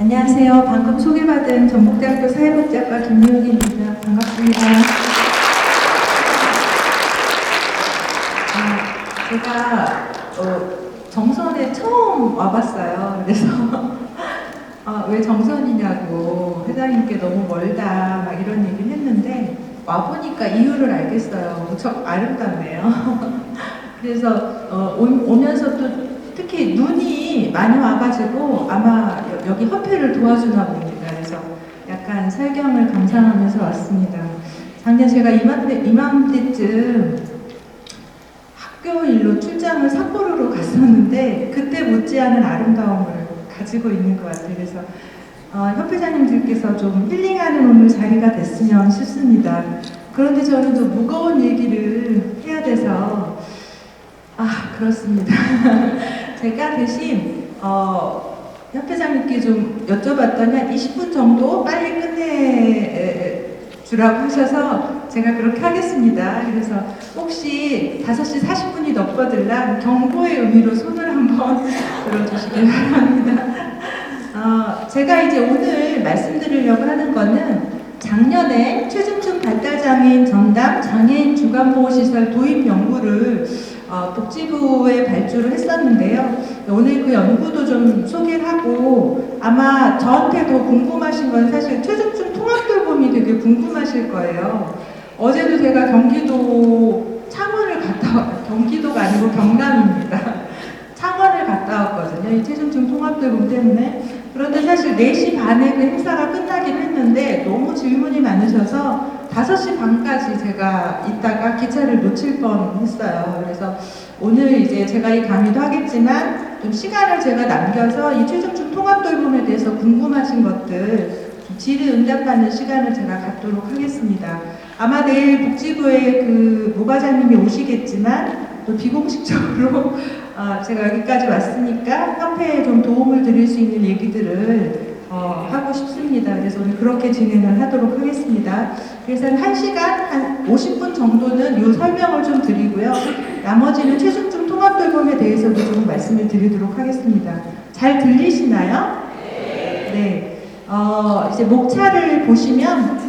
안녕하세요. 방금 소개받은 전북대학교 사회복지학과 김미옥입니다. 반갑습니다. 제가 정선에 처음 와봤어요. 그래서 왜 정선이냐고 회장님께 너무 멀다 막 이런 얘기를 했는데 와보니까 이유를 알겠어요. 무척 아름답네요. 그래서 오면서 또 특히 눈이 많이 와가지고 아마 여기 협회를 도와주나 봅니다. 그래서 약간 설경을 감상하면서 왔습니다. 작년 제가 이맘때쯤 학교 일로 출장을 삿포로로 갔었는데 그때 못지않은 아름다움을 가지고 있는 것 같아요. 그래서 협회장님들께서 좀 힐링하는 오늘 자리가 됐으면 싶습니다. 그런데 저는 좀 무거운 얘기를 해야 돼서 그렇습니다. 제가 대신 협회장님께 좀 여쭤봤더니 한 20분 정도 빨리 끝내주라고 하셔서 제가 그렇게 하겠습니다. 그래서 혹시 5시 40분이 넘거들라 경고의 의미로 손을 한번 들어주시길 바랍니다. 제가 이제 오늘 말씀드리려고 하는 거는 작년에 최중증 발달장애인 전담 장애인 주간보호시설 도입 연구를 복지부에 발주를 했었는데요. 오늘 그 연구도 좀 소개를 하고 아마 저한테 더 궁금하신 건 사실 최중증 통합돌봄이 되게 궁금하실 거예요. 어제도 제가 경기도 창원을 경기도가 아니고 경남입니다. 창원을 갔다 왔거든요. 이 최중증 통합돌봄 때문에. 그런데 사실 4시 반에 그 행사가 끝나긴 했는데 너무 질문이 많으셔서 5시 반까지 제가 있다가 기차를 놓칠 뻔했어요. 그래서 오늘 이제 제가 이 강의도 하겠지만 좀 시간을 제가 남겨서 이 최중증 통합돌봄에 대해서 궁금하신 것들 좀 질의응답하는 시간을 제가 갖도록 하겠습니다. 아마 내일 복지부에 그 모 과장님이 오시겠지만 또 비공식적으로 제가 여기까지 왔으니까 협회에 좀 도움을 드릴 수 있는 얘기들을 하고 싶습니다. 그래서 오늘 그렇게 진행을 하도록 하겠습니다. 그래서 한 1시간, 한 50분 정도는 이 설명을 좀 드리고요. 나머지는 최중증 통합돌봄에 대해서도 좀 말씀을 드리도록 하겠습니다. 잘 들리시나요? 네. 이제 목차를 보시면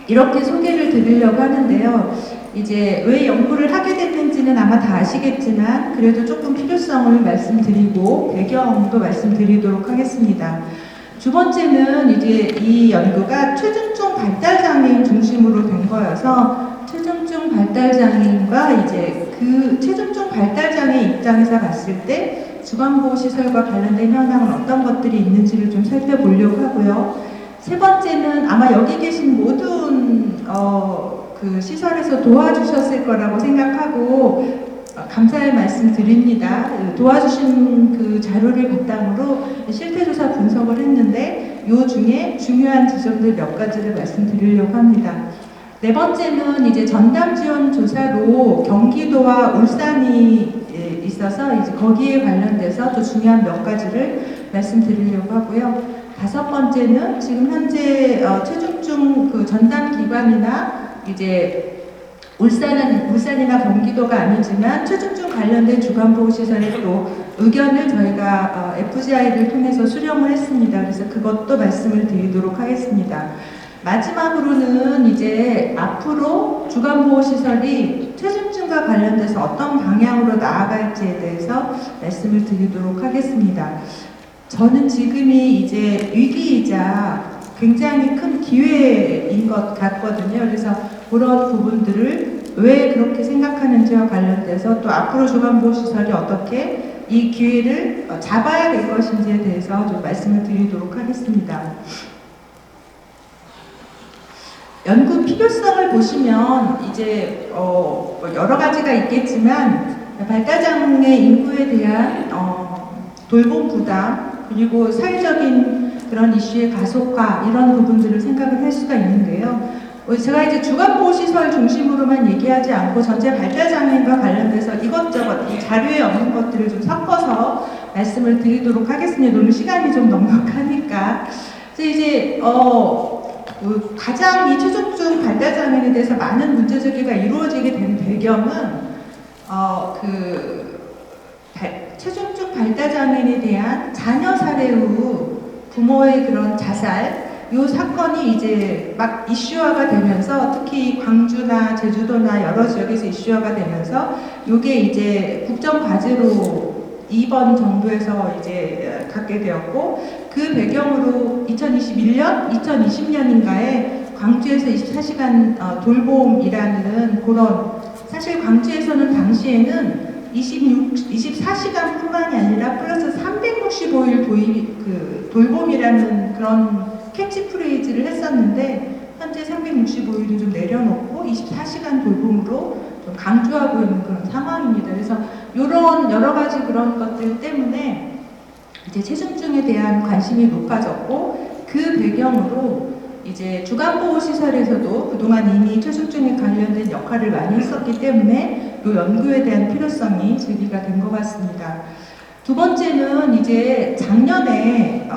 이렇게 소개를 드리려고 하는데요. 이제 왜 연구를 하게 됐는지는 아마 다 아시겠지만 그래도 조금 필요성을 말씀드리고 배경도 말씀드리도록 하겠습니다. 두 번째는 이제 이 연구가 최중증 발달장애인 중심으로 된 거여서 최중증 발달장애인과 이제 그 최중증 발달장애 입장에서 봤을 때 주간보호시설과 관련된 현황은 어떤 것들이 있는지를 좀 살펴보려고 하고요. 세 번째는 아마 여기 계신 모든 그 시설에서 도와주셨을 거라고 생각하고 감사의 말씀 드립니다. 도와주신 그 자료를 바탕으로 실태조사 분석을 했는데 이 중에 중요한 지점들 몇 가지를 말씀드리려고 합니다. 네 번째는 이제 전담 지원 조사로 경기도와 울산이 있어서 이제 거기에 관련돼서 또 중요한 몇 가지를 말씀드리려고 하고요. 다섯 번째는 지금 현재 최중증 그 전담 기관이나 이제 울산이나 경기도가 아니지만 최중증 관련된 주간보호시설의 또 의견을 저희가 FGI를 통해서 수렴을 했습니다. 그래서 그것도 말씀을 드리도록 하겠습니다. 마지막으로는 이제 앞으로 주간보호시설이 최중증과 관련돼서 어떤 방향으로 나아갈지에 대해서 말씀을 드리도록 하겠습니다. 저는 지금이 이제 위기이자 굉장히 큰 기회인 것 같거든요. 그래서 그런 부분들을 왜 그렇게 생각하는지와 관련돼서 또 앞으로 주간보호시설이 어떻게 이 기회를 잡아야 될 것인지에 대해서 좀 말씀을 드리도록 하겠습니다. 연구 필요성을 보시면 이제 여러 가지가 있겠지만 발달장애 인구에 대한 돌봄 부담 그리고 사회적인 그런 이슈의 가속화 이런 부분들을 생각을 할 수가 있는데요. 제가 이제 주간보호시설 중심으로만 얘기하지 않고 전체 발달장애인과 관련돼서 이것저것 이 자료에 없는 것들을 좀 섞어서 말씀을 드리도록 하겠습니다. 오늘 시간이 좀 넉넉하니까. 그래서 이제 가장 이 최중증 발달장애인에 대해서 많은 문제제기가 이루어지게 된 배경은 최중증 발달장애인에 대한 자녀 사례 후 부모의 그런 자살, 요 사건이 이제 막 이슈화가 되면서 특히 광주나 제주도나 여러 지역에서 이슈화가 되면서 요게 이제 국정과제로 이번 정부에서 이제 갖게 되었고, 그 배경으로 2021년, 2020년인가에 광주에서 24시간 돌봄이라는 그런, 사실 광주에서는 당시에는 24시간 뿐만이 아니라 플러스 365일 돌봄이라는 그런 캐치프레이즈를 했었는데, 현재 365일은 좀 내려놓고 24시간 돌봄으로 좀 강조하고 있는 그런 상황입니다. 그래서 이런 여러 가지 그런 것들 때문에 이제 체중증에 대한 관심이 높아졌고, 그 배경으로 이제 주간보호시설에서도 그동안 이미 체중증에 관련된 역할을 많이 했었기 때문에 이 연구에 대한 필요성이 제기가 된 것 같습니다. 두 번째는 이제 작년에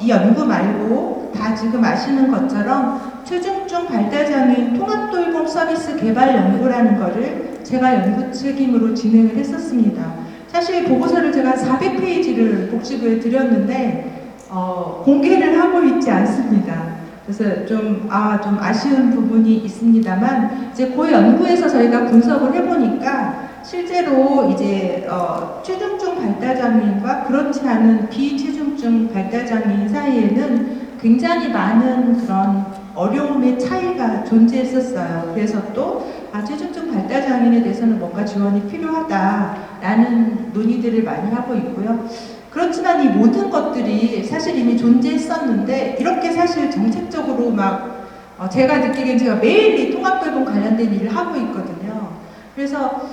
이 연구 말고 다 지금 아시는 것처럼 체중증 발달장애인 통합돌봄 서비스 개발 연구라는 거를 제가 연구 책임으로 진행을 했었습니다. 사실 보고서를 제가 400페이지를 복지부에 드렸는데 공개를 하고 있지 않습니다. 그래서 좀 아쉬운 부분이 있습니다만, 이제 그 연구에서 저희가 분석을 해보니까 실제로 이제 체중증 발달장애인과 그렇지 않은 비체중증 발달장애인 사이에는 굉장히 많은 그런 어려움의 차이가 존재했었어요. 그래서 또 체중증 발달장애인에 대해서는 뭔가 지원이 필요하다라는 논의들을 많이 하고 있고요. 그렇지만 이 모든 것들이 사실 이미 존재했었는데, 이렇게 사실 정책적으로 막 제가 느끼기엔 제가 매일 이 통합돌봄 관련된 일을 하고 있거든요. 그래서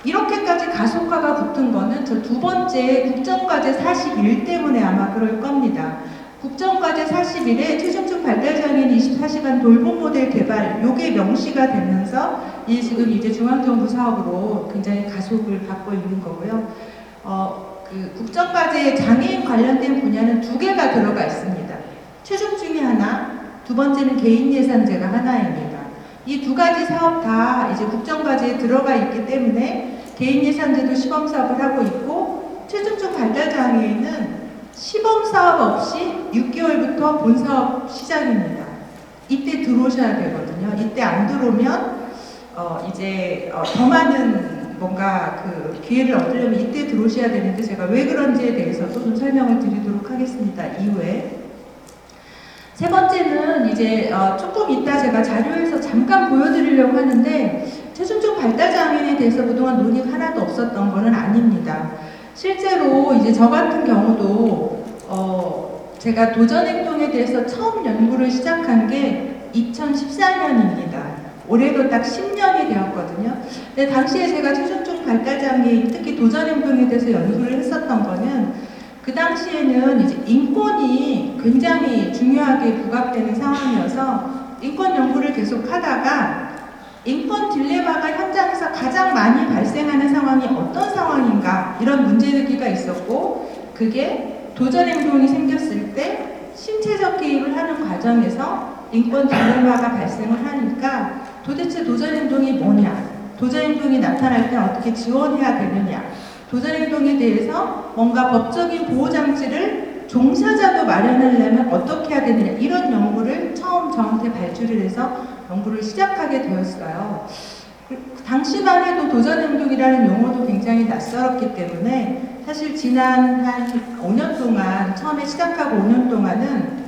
이렇게까지 가속화가 붙은 거는 저 두 번째 국정과제 41 때문에 아마 그럴 겁니다. 국정과제 41에 체중증 발달장애인 24시간 돌봄 모델 개발, 요게 명시가 되면서 지금 이제 중앙정부 사업으로 굉장히 가속을 갖고 있는 거고요. 그 국정과제에 장애인 관련된 분야는 두 개가 들어가 있습니다. 체중증이 하나, 두 번째는 개인 예산제가 하나입니다. 이 두 가지 사업 다 이제 국정과제에 들어가 있기 때문에 개인 예산제도 시범 사업을 하고 있고, 체중증 발달장애인은 시범 사업 없이 6개월부터 본 사업 시작입니다. 이때 들어오셔야 되거든요. 이때 안 들어오면 이제 더 많은 뭔가 그 기회를 얻으려면 이때 들어오셔야 되는데, 제가 왜 그런지에 대해서도 좀 설명을 드리도록 하겠습니다. 이후에. 세 번째는 이제 조금 이따 제가 자료에서 잠깐 보여드리려고 하는데, 체중증 발달장애인에 대해서 그동안 논의가 하나도 없었던 거는 아닙니다. 실제로 이제 저 같은 경우도 제가 도전행동에 대해서 처음 연구를 시작한 게 2014년입니다. 올해로 딱 10년이 되었거든요. 근데 당시에 제가 체중증 발달장애인, 특히 도전행동에 대해서 연구를 했었던 거는, 그 당시에는 이제 인권이 굉장히 중요하게 부각되는 상황이어서 인권 연구를 계속 하다가 인권 딜레마가 현장에서 가장 많이 발생하는 상황이 어떤 상황인가, 이런 문제제기가 있었고, 그게 도전행동이 생겼을 때 신체적 개입을 하는 과정에서 인권 딜레마가 발생을 하니까 도대체 도전행동이 뭐냐, 도전행동이 나타날 때 어떻게 지원해야 되느냐, 도전행동에 대해서 뭔가 법적인 보호장치를 종사자도 마련하려면 어떻게 해야 되느냐, 이런 연구를 처음 저한테 발주를 해서 연구를 시작하게 되었어요. 당시만 해도 도전행동이라는 용어도 굉장히 낯설었기 때문에 사실 지난 한 5년 동안, 처음에 시작하고 5년 동안은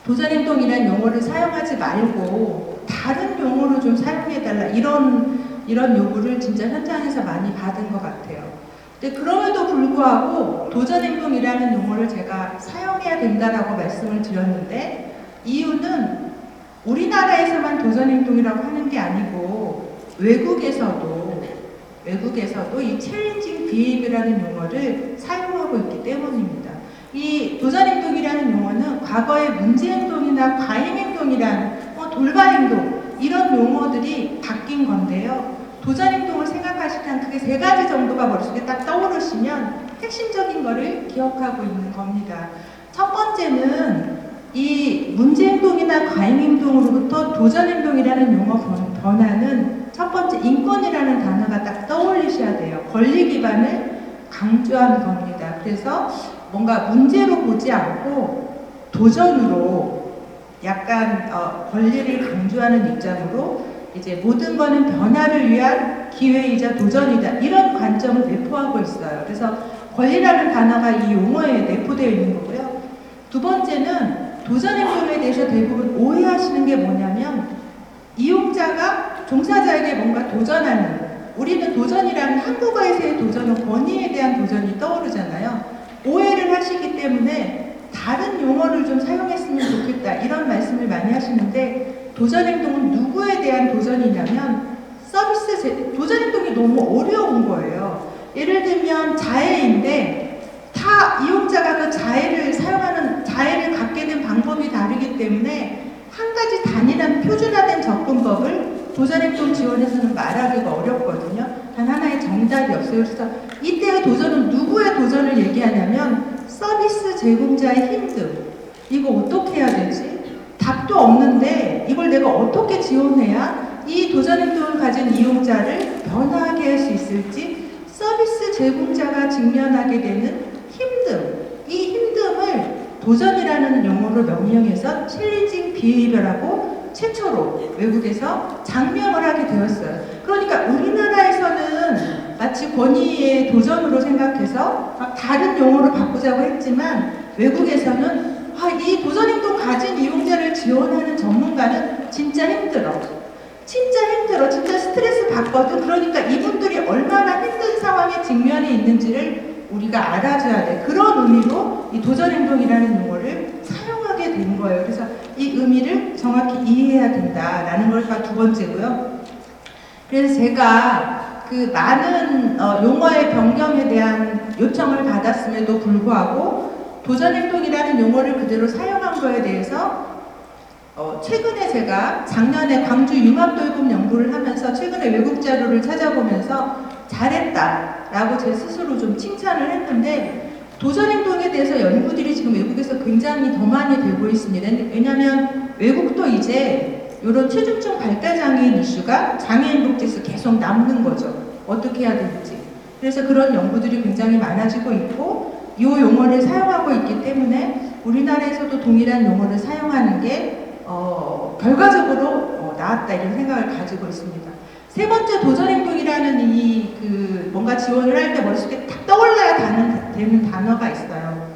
도전행동이라는 용어를 사용하지 말고 다른 용어로 좀 사용해달라, 이런 요구를 진짜 현장에서 많이 받은 것 같아요. 근데 그럼에도 불구하고 도전행동이라는 용어를 제가 사용해야 된다라고 말씀을 드렸는데, 이유는 우리나라에서만 도전행동이라고 하는 게 아니고 외국에서도 이 챌린징 비헤이비어라는 용어를 사용하고 있기 때문입니다. 이 도전행동이라는 용어는 과거의 문제행동이나 과잉행동이란 돌발행동, 이런 용어들이 바뀐 건데요. 도전행동을 생각하실 때 크게 세 가지 정도가 머릿속에 딱 떠오르시면 핵심적인 거를 기억하고 있는 겁니다. 첫 번째는 이 문제행동이나 과잉행동으로부터 도전행동이라는 용어 변화는 첫 번째 인권이라는 단어가 딱 떠올리셔야 돼요. 권리 기반을 강조한 겁니다. 그래서 뭔가 문제로 보지 않고 도전으로 약간 권리를 강조하는 입장으로 이제 모든 거는 변화를 위한 기회이자 도전이다, 이런 관점을 내포하고 있어요. 그래서 권리라는 단어가 이 용어에 내포되어 있는 거고요. 두 번째는 도전 행동에 대해서 대부분 오해하시는 게 뭐냐면, 이용자가 종사자에게 뭔가 도전하는, 우리는 도전이라는 한국어에서의 도전은 권위에 대한 도전이 떠오르잖아요. 오해를 하시기 때문에 다른 용어를 좀 사용했으면 좋겠다, 이런 말씀을 많이 하시는데, 도전 행동은 누구에 대한 도전이냐면 도전 행동이 너무 어려운 거예요. 예를 들면 자해인데 다 이용자가 그 자해를 갖게 된 방법이 다르기 때문에 한 가지 단일한 표준화된 접근법을 도전행동 지원에서는 말하기가 어렵거든요. 단 하나의 정답이 없어요. 그래서 이때의 도전은 누구의 도전을 얘기하냐면 서비스 제공자의 힘듦. 이거 어떻게 해야 되지? 답도 없는데 이걸 내가 어떻게 지원해야 이 도전행동을 가진 이용자를 변화하게 할 수 있을지, 서비스 제공자가 직면하게 되는 힘듦, 이 힘듦을 도전이라는 용어로 명명해서 챌린징 비헤이비어라고 최초로 외국에서 장명을 하게 되었어요. 그러니까 우리나라에서는 마치 권위의 도전으로 생각해서 막 다른 용어로 바꾸자고 했지만, 외국에서는 이 도전행동 가진 이용자를 지원하는 전문가는 진짜 힘들어. 진짜 스트레스 받거든. 그러니까 이분들이 얼마나 힘든 상황에 직면해 있는지를 우리가 알아줘야 돼. 그런 의미로 이 도전행동이라는 용어를 사용하게 된 거예요. 그래서 이 의미를 정확히 이해해야 된다라는 걸가 두 번째고요. 그래서 제가 그 많은 용어의 변경에 대한 요청을 받았음에도 불구하고 도전행동이라는 용어를 그대로 사용한 거에 대해서 최근에 제가 작년에 광주 융합돌봄 연구를 하면서 최근에 외국 자료를 찾아보면서 잘했다라고 제 스스로 좀 칭찬을 했는데, 도전행동에 대해서 연구들이 지금 외국에서 굉장히 더 많이 되고 있습니다. 왜냐하면 외국도 이제 이런 최중증 발달장애인 이슈가 장애인 복지에서 계속 남는 거죠. 어떻게 해야 되는지. 그래서 그런 연구들이 굉장히 많아지고 있고, 이 용어를 사용하고 있기 때문에 우리나라에서도 동일한 용어를 사용하는 게 결과적으로 나았다, 이런 생각을 가지고 있습니다. 세 번째, 도전행동이라는 뭔가 지원을 할 때 머릿속에 딱 떠올라야 되는 단어가 있어요.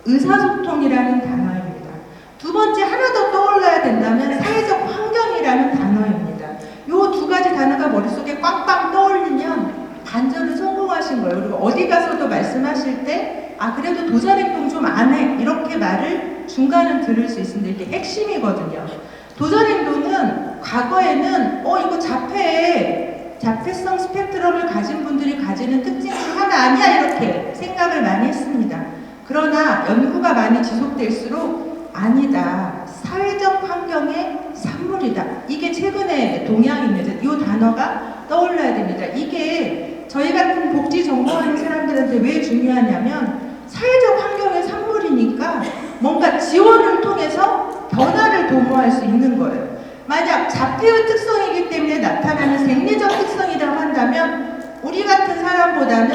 의사소통이라는 단어입니다. 두 번째, 하나 더 떠올라야 된다면 사회적 환경이라는 단어입니다. 이 두 가지 단어가 머릿속에 꽝꽝 떠올리면 반전을 성공하신 거예요. 그리고 어디 가서도 말씀하실 때 그래도 도전행동 좀 안 해, 이렇게 말을 중간은 들을 수 있습니다. 이게 핵심이거든요. 도전행동은 과거에는 이거 자폐성 스펙트럼을 가진 분들이 가지는 특징 중 하나 아니야, 이렇게 생각을 많이 했습니다. 그러나 연구가 많이 지속될수록 아니다, 사회적 환경의 산물이다, 이게 최근의 동향입니다. 이 단어가 떠올라야 됩니다. 이게 저희 같은 복지 전공하는 사람들한테 왜 중요하냐면, 사회적 환경의 산물이니까 뭔가 지원을 통해서 변화를 도모할 수 있는 거예요. 만약 자폐의 특성이기 때문에 나타나는 생리적 특성이라고 한다면 우리 같은 사람보다는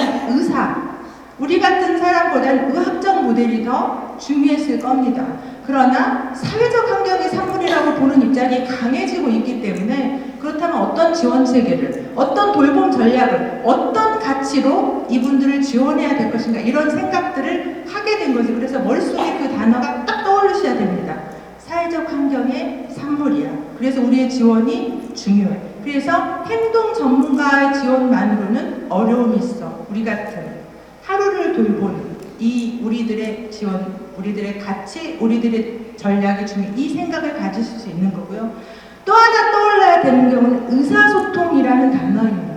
우리 같은 사람보다는 의학적 모델이 더 중요했을 겁니다. 그러나 사회적 환경의 산물이라고 보는 입장이 강해지고 있기 때문에, 그렇다면 어떤 지원 체계를, 어떤 돌봄 전략을, 어떤 가치로 이분들을 지원해야 될 것인가, 이런 생각들을 하게 된 거죠. 그래서 머릿속에 그 단어가 딱 떠오르셔야 됩니다. 사회적 환경의 산물이야. 그래서 우리의 지원이 중요해. 그래서 행동 전문가의 지원만으로는 어려움이 있어. 우리 같은 하루를 돌보는 우리들의 지원, 우리들의 가치, 우리들의 전략이 중요해. 이 생각을 가지실 수 있는 거고요. 또 하나 떠올라야 되는 경우는 의사소통이라는 단어입니다.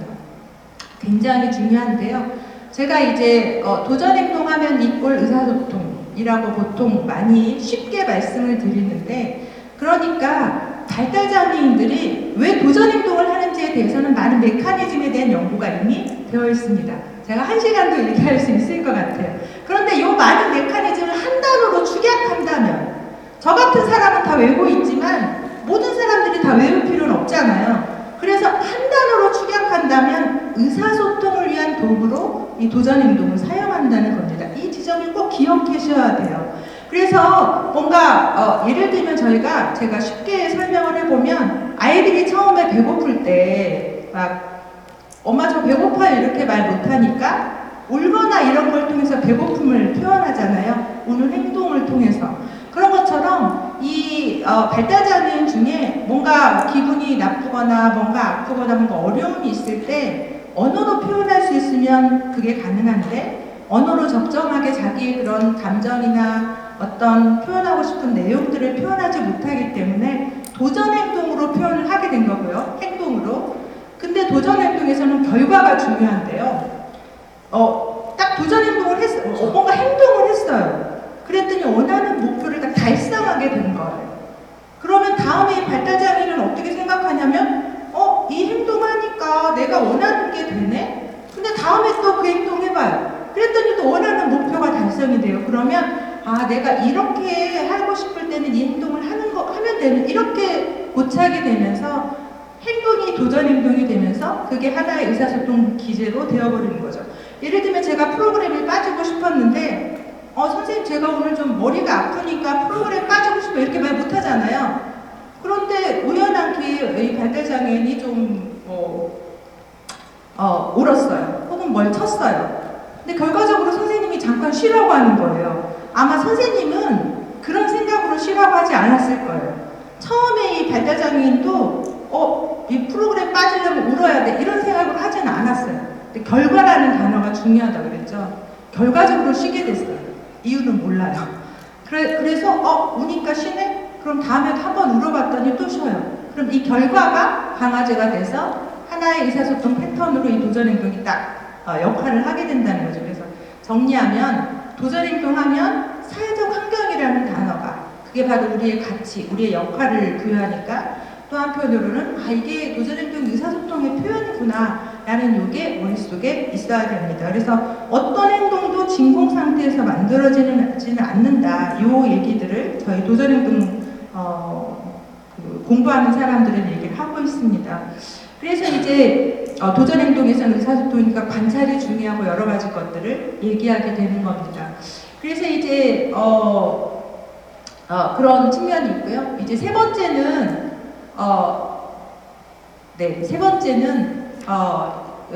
굉장히 중요한데요. 제가 이제 도전행동하면 이꼴 의사소통이라고 보통 많이 쉽게 말씀을 드리는데, 그러니까 발달장애인들이 왜 도전행동을 하는지에 대해서는 많은 메커니즘에 대한 연구가 이미 되어 있습니다. 제가 1시간도 얘기할 수 있을 것 같아요. 그런데 이 많은 메커니즘을 한 단어로 축약한다면, 저 같은 사람은 다 외우고 있지만 모든 사람들이 다 외울 필요는 없잖아요. 그래서 한 단어로 축약한다면 의사소통을 위한 도구로 이 도전행동을 사용한다는 겁니다. 이 지점 지점을 꼭 기억하셔야 돼요. 그래서 뭔가 예를 들면 제가 쉽게 설명을 해보면 아이들이 처음에 배고플 때 막 엄마 저 배고파요 이렇게 말 못하니까 울거나 이런 걸 통해서 배고픔을 표현하잖아요. 우는 행동을 통해서. 그런 것처럼 이 발달장애인 중에 뭔가 기분이 나쁘거나 뭔가 아프거나 뭔가 어려움이 있을 때 언어로 표현할 수 있으면 그게 가능한데 언어로 적정하게 자기의 그런 감정이나 어떤 표현하고 싶은 내용들을 표현하지 못하기 때문에 도전 행동으로 표현을 하게 된 거고요. 행동으로. 근데 도전 행동에서는 결과가 중요한데요. 딱 도전 행동을 했어요. 뭔가 행동을 했어요. 그랬더니 원하는 목표를 딱 달성하게 된 거예요. 그러면 다음에 발달장애인은 어떻게 생각하냐면 이 행동하니까 내가 원하는 게 되네? 근데 다음에 또 그 행동 해봐요. 그랬더니 또 원하는 목표가 달성이 돼요. 그러면 내가 이렇게 하고 싶을 때는 이 행동을 하면 되는 이렇게 고착이 되면서 행동이 도전 행동이 되면서 그게 하나의 의사소통 기제로 되어버리는 거죠. 예를 들면 제가 프로그램에 빠지고 싶었는데 선생님 제가 오늘 좀 머리가 아프니까 프로그램에 빠지고 싶어 이렇게 말 못하잖아요. 그런데 우연하게 이 발달장애인이 좀 울었어요. 혹은 뭘 쳤어요. 근데 결과적으로 선생님이 잠깐 쉬라고 하는 거예요. 아마 선생님은 그런 생각으로 쉬라고 하지 않았을 거예요. 처음에 이 발달장애인도 이 프로그램 빠지려면 울어야 돼 이런 생각을 하지는 않았어요. 근데 결과라는 단어가 중요하다고 그랬죠. 결과적으로 쉬게 됐어요. 이유는 몰라요. 그래서 우니까 쉬네? 그럼 다음에 한번 울어봤더니 또 쉬어요. 그럼 이 결과가 강화제가 돼서 하나의 의사소통 패턴으로 이 도전행동이 딱 역할을 하게 된다는 거죠. 그래서 정리하면 도전행동하면 사회적 환경이라는 단어가 그게 바로 우리의 가치, 우리의 역할을 부여하니까 또 한편으로는 이게 도전행동 의사소통의 표현이구나 라는 요게 머릿속에 있어야 됩니다. 그래서 어떤 행동도 진공 상태에서 만들어지는 않는다. 요 얘기들을 저희 도전행동 공부하는 사람들은 얘기를 하고 있습니다. 그래서 이제 도전행동에서는 의사소통이니까 관찰이 중요하고 여러 가지 것들을 얘기하게 되는 겁니다. 그래서 이제 그런 측면이 있고요. 이제 세 번째는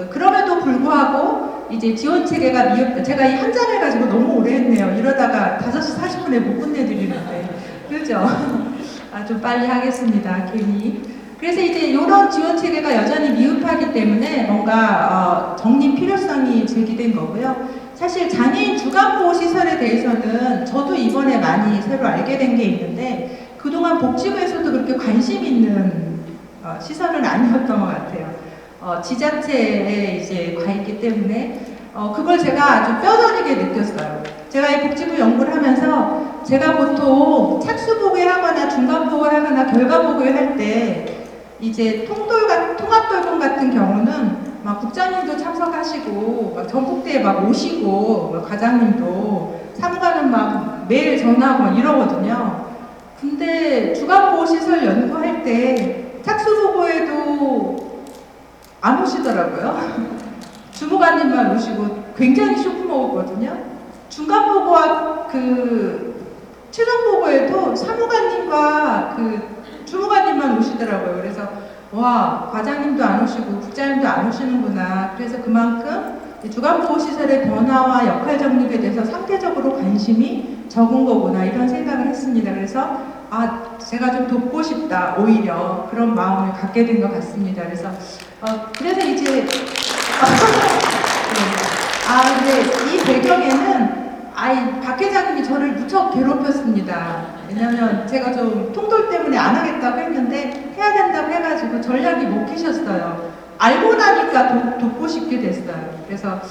그럼에도 불구하고 이제 지원 체계가 제가 이 한 장을 가지고 너무 오래 했네요. 이러다가 5시 40분에 못 끝내드리는데 그죠? 좀 빨리 하겠습니다. 괜히. 그래서 이제 이런 지원 체계가 여전히 미흡하기 때문에 뭔가 정립 필요성이 제기된 거고요. 사실 장애인 주간보호 시설에 대해서는 저도 이번에 많이 새로 알게 된 게 있는데 그동안 복지부에서도 그렇게 관심 있는 시설은 아니었던 것 같아요. 지자체에 이제 가 있기 때문에 그걸 제가 아주 뼈저리게 느꼈어요. 제가 이 복지부 연구를 하면서 제가 보통 착수보고회 하거나 중간보고회 하거나 결과보고회 할 때 이제 통합돌봄 같은 경우는 막 국장님도 참석하시고 막 전국대에 막 오시고 막 과장님도 참가는 막 매일 전화하고 막 이러거든요. 근데 주간보호시설 연구할 때 착수보고에도 안 오시더라고요. 주무관님만 오시고 굉장히 쇼크 먹었거든요. 중간보고와 최종보고에도 사무관님과 주무관님만 오시더라고요. 그래서 와, 과장님도 안 오시고 국장님도 안 오시는구나. 그래서 그만큼 주간보호시설의 변화와 역할 정립에 대해서 상대적으로 관심이 적은 거구나 이런 생각을 했습니다. 그래서 제가 좀 돕고 싶다 오히려 그런 마음을 갖게 된 것 같습니다. 그래서 이제 근데 이 배경에는 박 회장님이 저를 무척 괴롭혔습니다. 왜냐면 제가 좀 통돌 때문에 안 하겠다고 했는데 해야 된다고 해가지고 전략이 먹히셨어요. 알고 나니까 돕고 싶게 됐어요. 그래서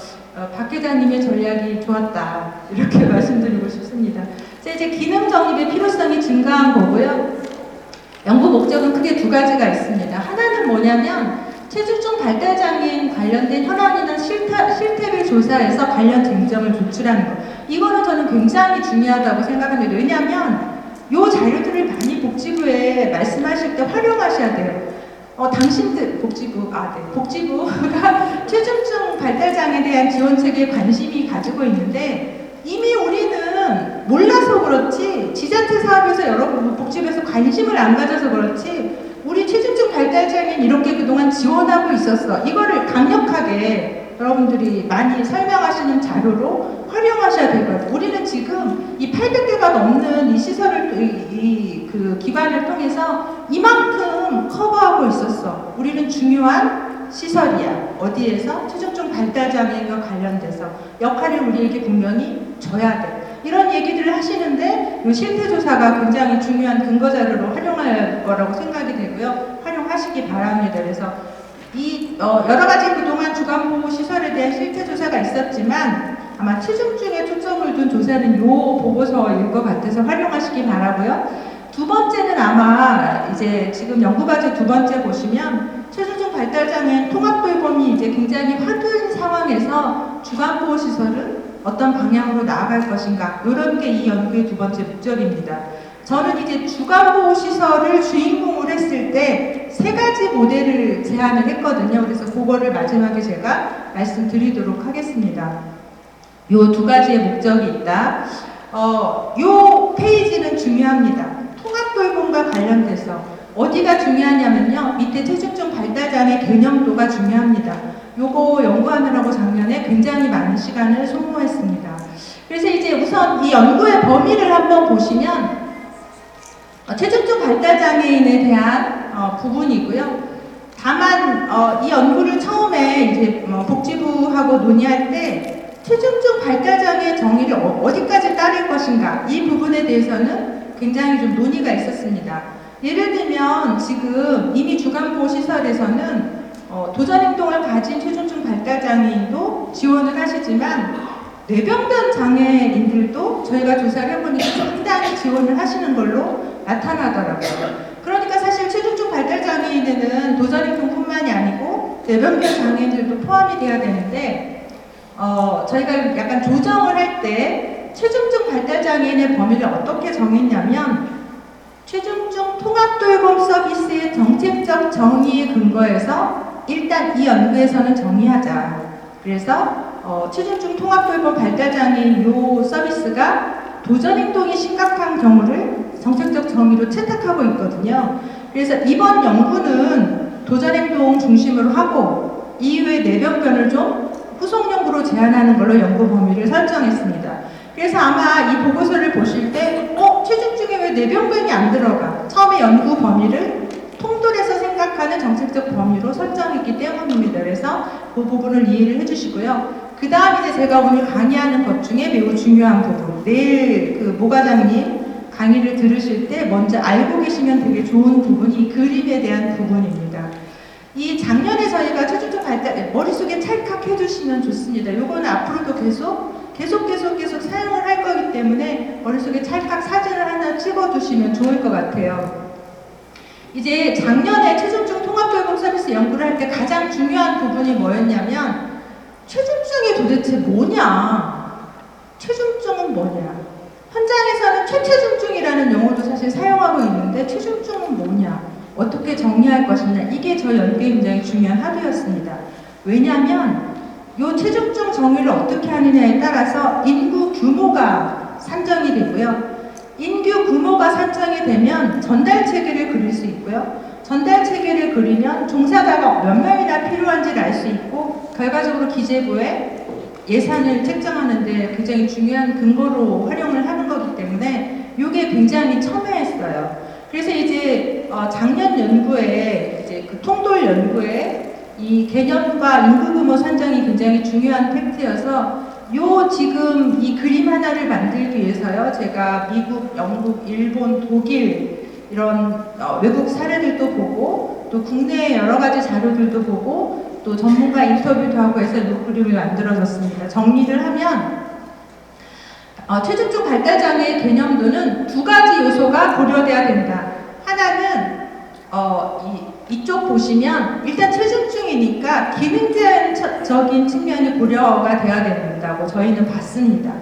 박 회장님의 전략이 좋았다 이렇게 말씀드리고 싶습니다. 이제 기능 정립의 필요성이 증가한 거고요. 연구 목적은 크게 두 가지가 있습니다. 하나는 뭐냐면 체중증 발달장애인 관련된 현황이나 실태를 조사해서 관련 쟁점을 조출하는 것. 이거는 저는 굉장히 중요하다고 생각합니다. 왜냐하면 이 자료들을 많이 복지부에 말씀하실 때 활용하셔야 돼요. 복지부가 체중증 발달장애에 대한 지원체계에 관심이 가지고 있는데 이미 몰라서 그렇지, 지자체 사업에서 여러분 복지부에서 관심을 안 가져서 그렇지, 우리 체중증 발달장애인 이렇게 그동안 지원하고 있었어. 이거를 강력하게 여러분들이 많이 설명하시는 자료로 활용하셔야 될 것 같아요. 우리는 지금 이 800개가 넘는 이 시설을, 그 기관을 통해서 이만큼 커버하고 있었어. 우리는 중요한 시설이야. 어디에서? 체중증 발달장애인과 관련돼서 역할을 우리에게 분명히 줘야 돼. 이런 얘기들을 하시는데 이 실태조사가 굉장히 중요한 근거자료로 활용할 거라고 생각이 되고요. 활용하시기 바랍니다. 그래서 여러 가지 그동안 주간보호시설에 대한 실태조사가 있었지만 아마 체중증에 초점을 둔 조사는 이 보고서일 것 같아서 활용하시기 바라고요. 두 번째는 아마 이제 지금 연구과제 두 번째 보시면 체중증 발달장애인 통합돌봄이 이제 굉장히 화두인 상황에서 주간보호시설은 어떤 방향으로 나아갈 것인가, 이런 게 이 연구의 두 번째 목적입니다. 저는 이제 주간보호시설을 주인공으로 했을 때 세 가지 모델을 제안을 했거든요. 그래서 그거를 마지막에 제가 말씀드리도록 하겠습니다. 요 두 가지의 목적이 있다. 요 페이지는 중요합니다. 통합돌봄과 관련돼서 어디가 중요하냐면요, 밑에 체중증 발달장애 개념도가 중요합니다. 요거 연구하느라고 작년에 굉장히 많은 시간을 소모했습니다. 그래서 이제 우선 이 연구의 범위를 한번 보시면 체중증 발달장애인에 대한 부분이고요. 다만 이 연구를 처음에 이제 복지부하고 논의할 때 체중증 발달장애 정의를 어디까지 따를 것인가, 이 부분에 대해서는 굉장히 좀 논의가 있었습니다. 예를 들면 지금 이미 주간보호시설에서는 도전행동을 가진 체중증 발달장애인도 지원을 하시지만 뇌병변 장애인들도 저희가 조사를 해보니까 상당히 지원을 하시는 걸로 나타나더라고요. 그러니까 사실 체중증 발달장애인에는 도전행동뿐만이 아니고 뇌병변 장애인들도 포함이 돼야 되는데 저희가 약간 조정을 할 때 체중증 발달장애인의 범위를 어떻게 정했냐면 체중증 통합돌봄 서비스의 정책적 정의에 근거해서 일단 이 연구에서는 정의하자. 그래서 체중증 통합돌봄 발달장애인 요 서비스가 도전행동이 심각한 경우를 정책적 정의로 채택하고 있거든요. 그래서 이번 연구는 도전행동 중심으로 하고 이후에 뇌병변을 좀 후속 연구로 제한하는 걸로 연구 범위를 설정했습니다. 그래서 아마 이 보고서를 보실 때 체중증에 왜 뇌병변이 안 들어가? 처음에 연구 범위를 통돌에서 생각하는 정책적 범위로 설정했기 때문입니다. 그래서 그 부분을 이해를 해주시고요. 그 다음 이제 제가 오늘 강의하는 것 중에 매우 중요한 부분, 내일 그 모 과장님 강의를 들으실 때 먼저 알고 계시면 되게 좋은 부분이 그림에 대한 부분입니다. 이 작년에 저희가 체중증 발달, 머릿속에 찰칵 해주시면 좋습니다. 요거는 앞으로도 계속 사용을 할 거기 때문에 머릿속에 찰칵 사진을 하나 찍어두시면 좋을 것 같아요. 이제 작년에 체중증 통합돌봄 서비스 연구를 할 때 가장 중요한 부분이 뭐였냐면 체중증이 도대체 뭐냐? 체중증은 뭐냐? 현장에서는 최체중증이라는 용어도 사실 사용하고 있는데 체중증은 뭐냐? 어떻게 정리할 것이냐? 이게 저희 연구에 굉장히 중요한 하도였습니다. 왜냐하면 이 체중증 정의를 어떻게 하느냐에 따라서 인구 규모가 산정이 되고요. 인구 규모가 산정이 되면 전달 체계를 그릴 수 있고요. 전달 체계를 그리면 종사자가 몇 명이나 필요한지를 알 수 있고 결과적으로 기재부에 예산을 책정하는 데 굉장히 중요한 근거로 활용을 하는 거기 때문에 이게 굉장히 첨예했어요. 그래서 이제 작년 연구에 이제 그 통돌 연구에 이 개념과 인구 규모 산정이 굉장히 중요한 팩트여서 지금 이 그림 하나를 만들기 위해서요, 제가 미국, 영국, 일본, 독일 이런 외국 사례들도 보고 또 국내 여러 가지 자료들도 보고 또 전문가 인터뷰도 하고 해서 이 그림을 만들어졌습니다. 정리를 하면 체중증 발달장애의 개념도는 두 가지 요소가 고려돼야 된다. 하나는 이쪽 보시면 일단 체중증이니까 기능제한적인 측면이 고려가 돼야 된다고 저희는 봤습니다.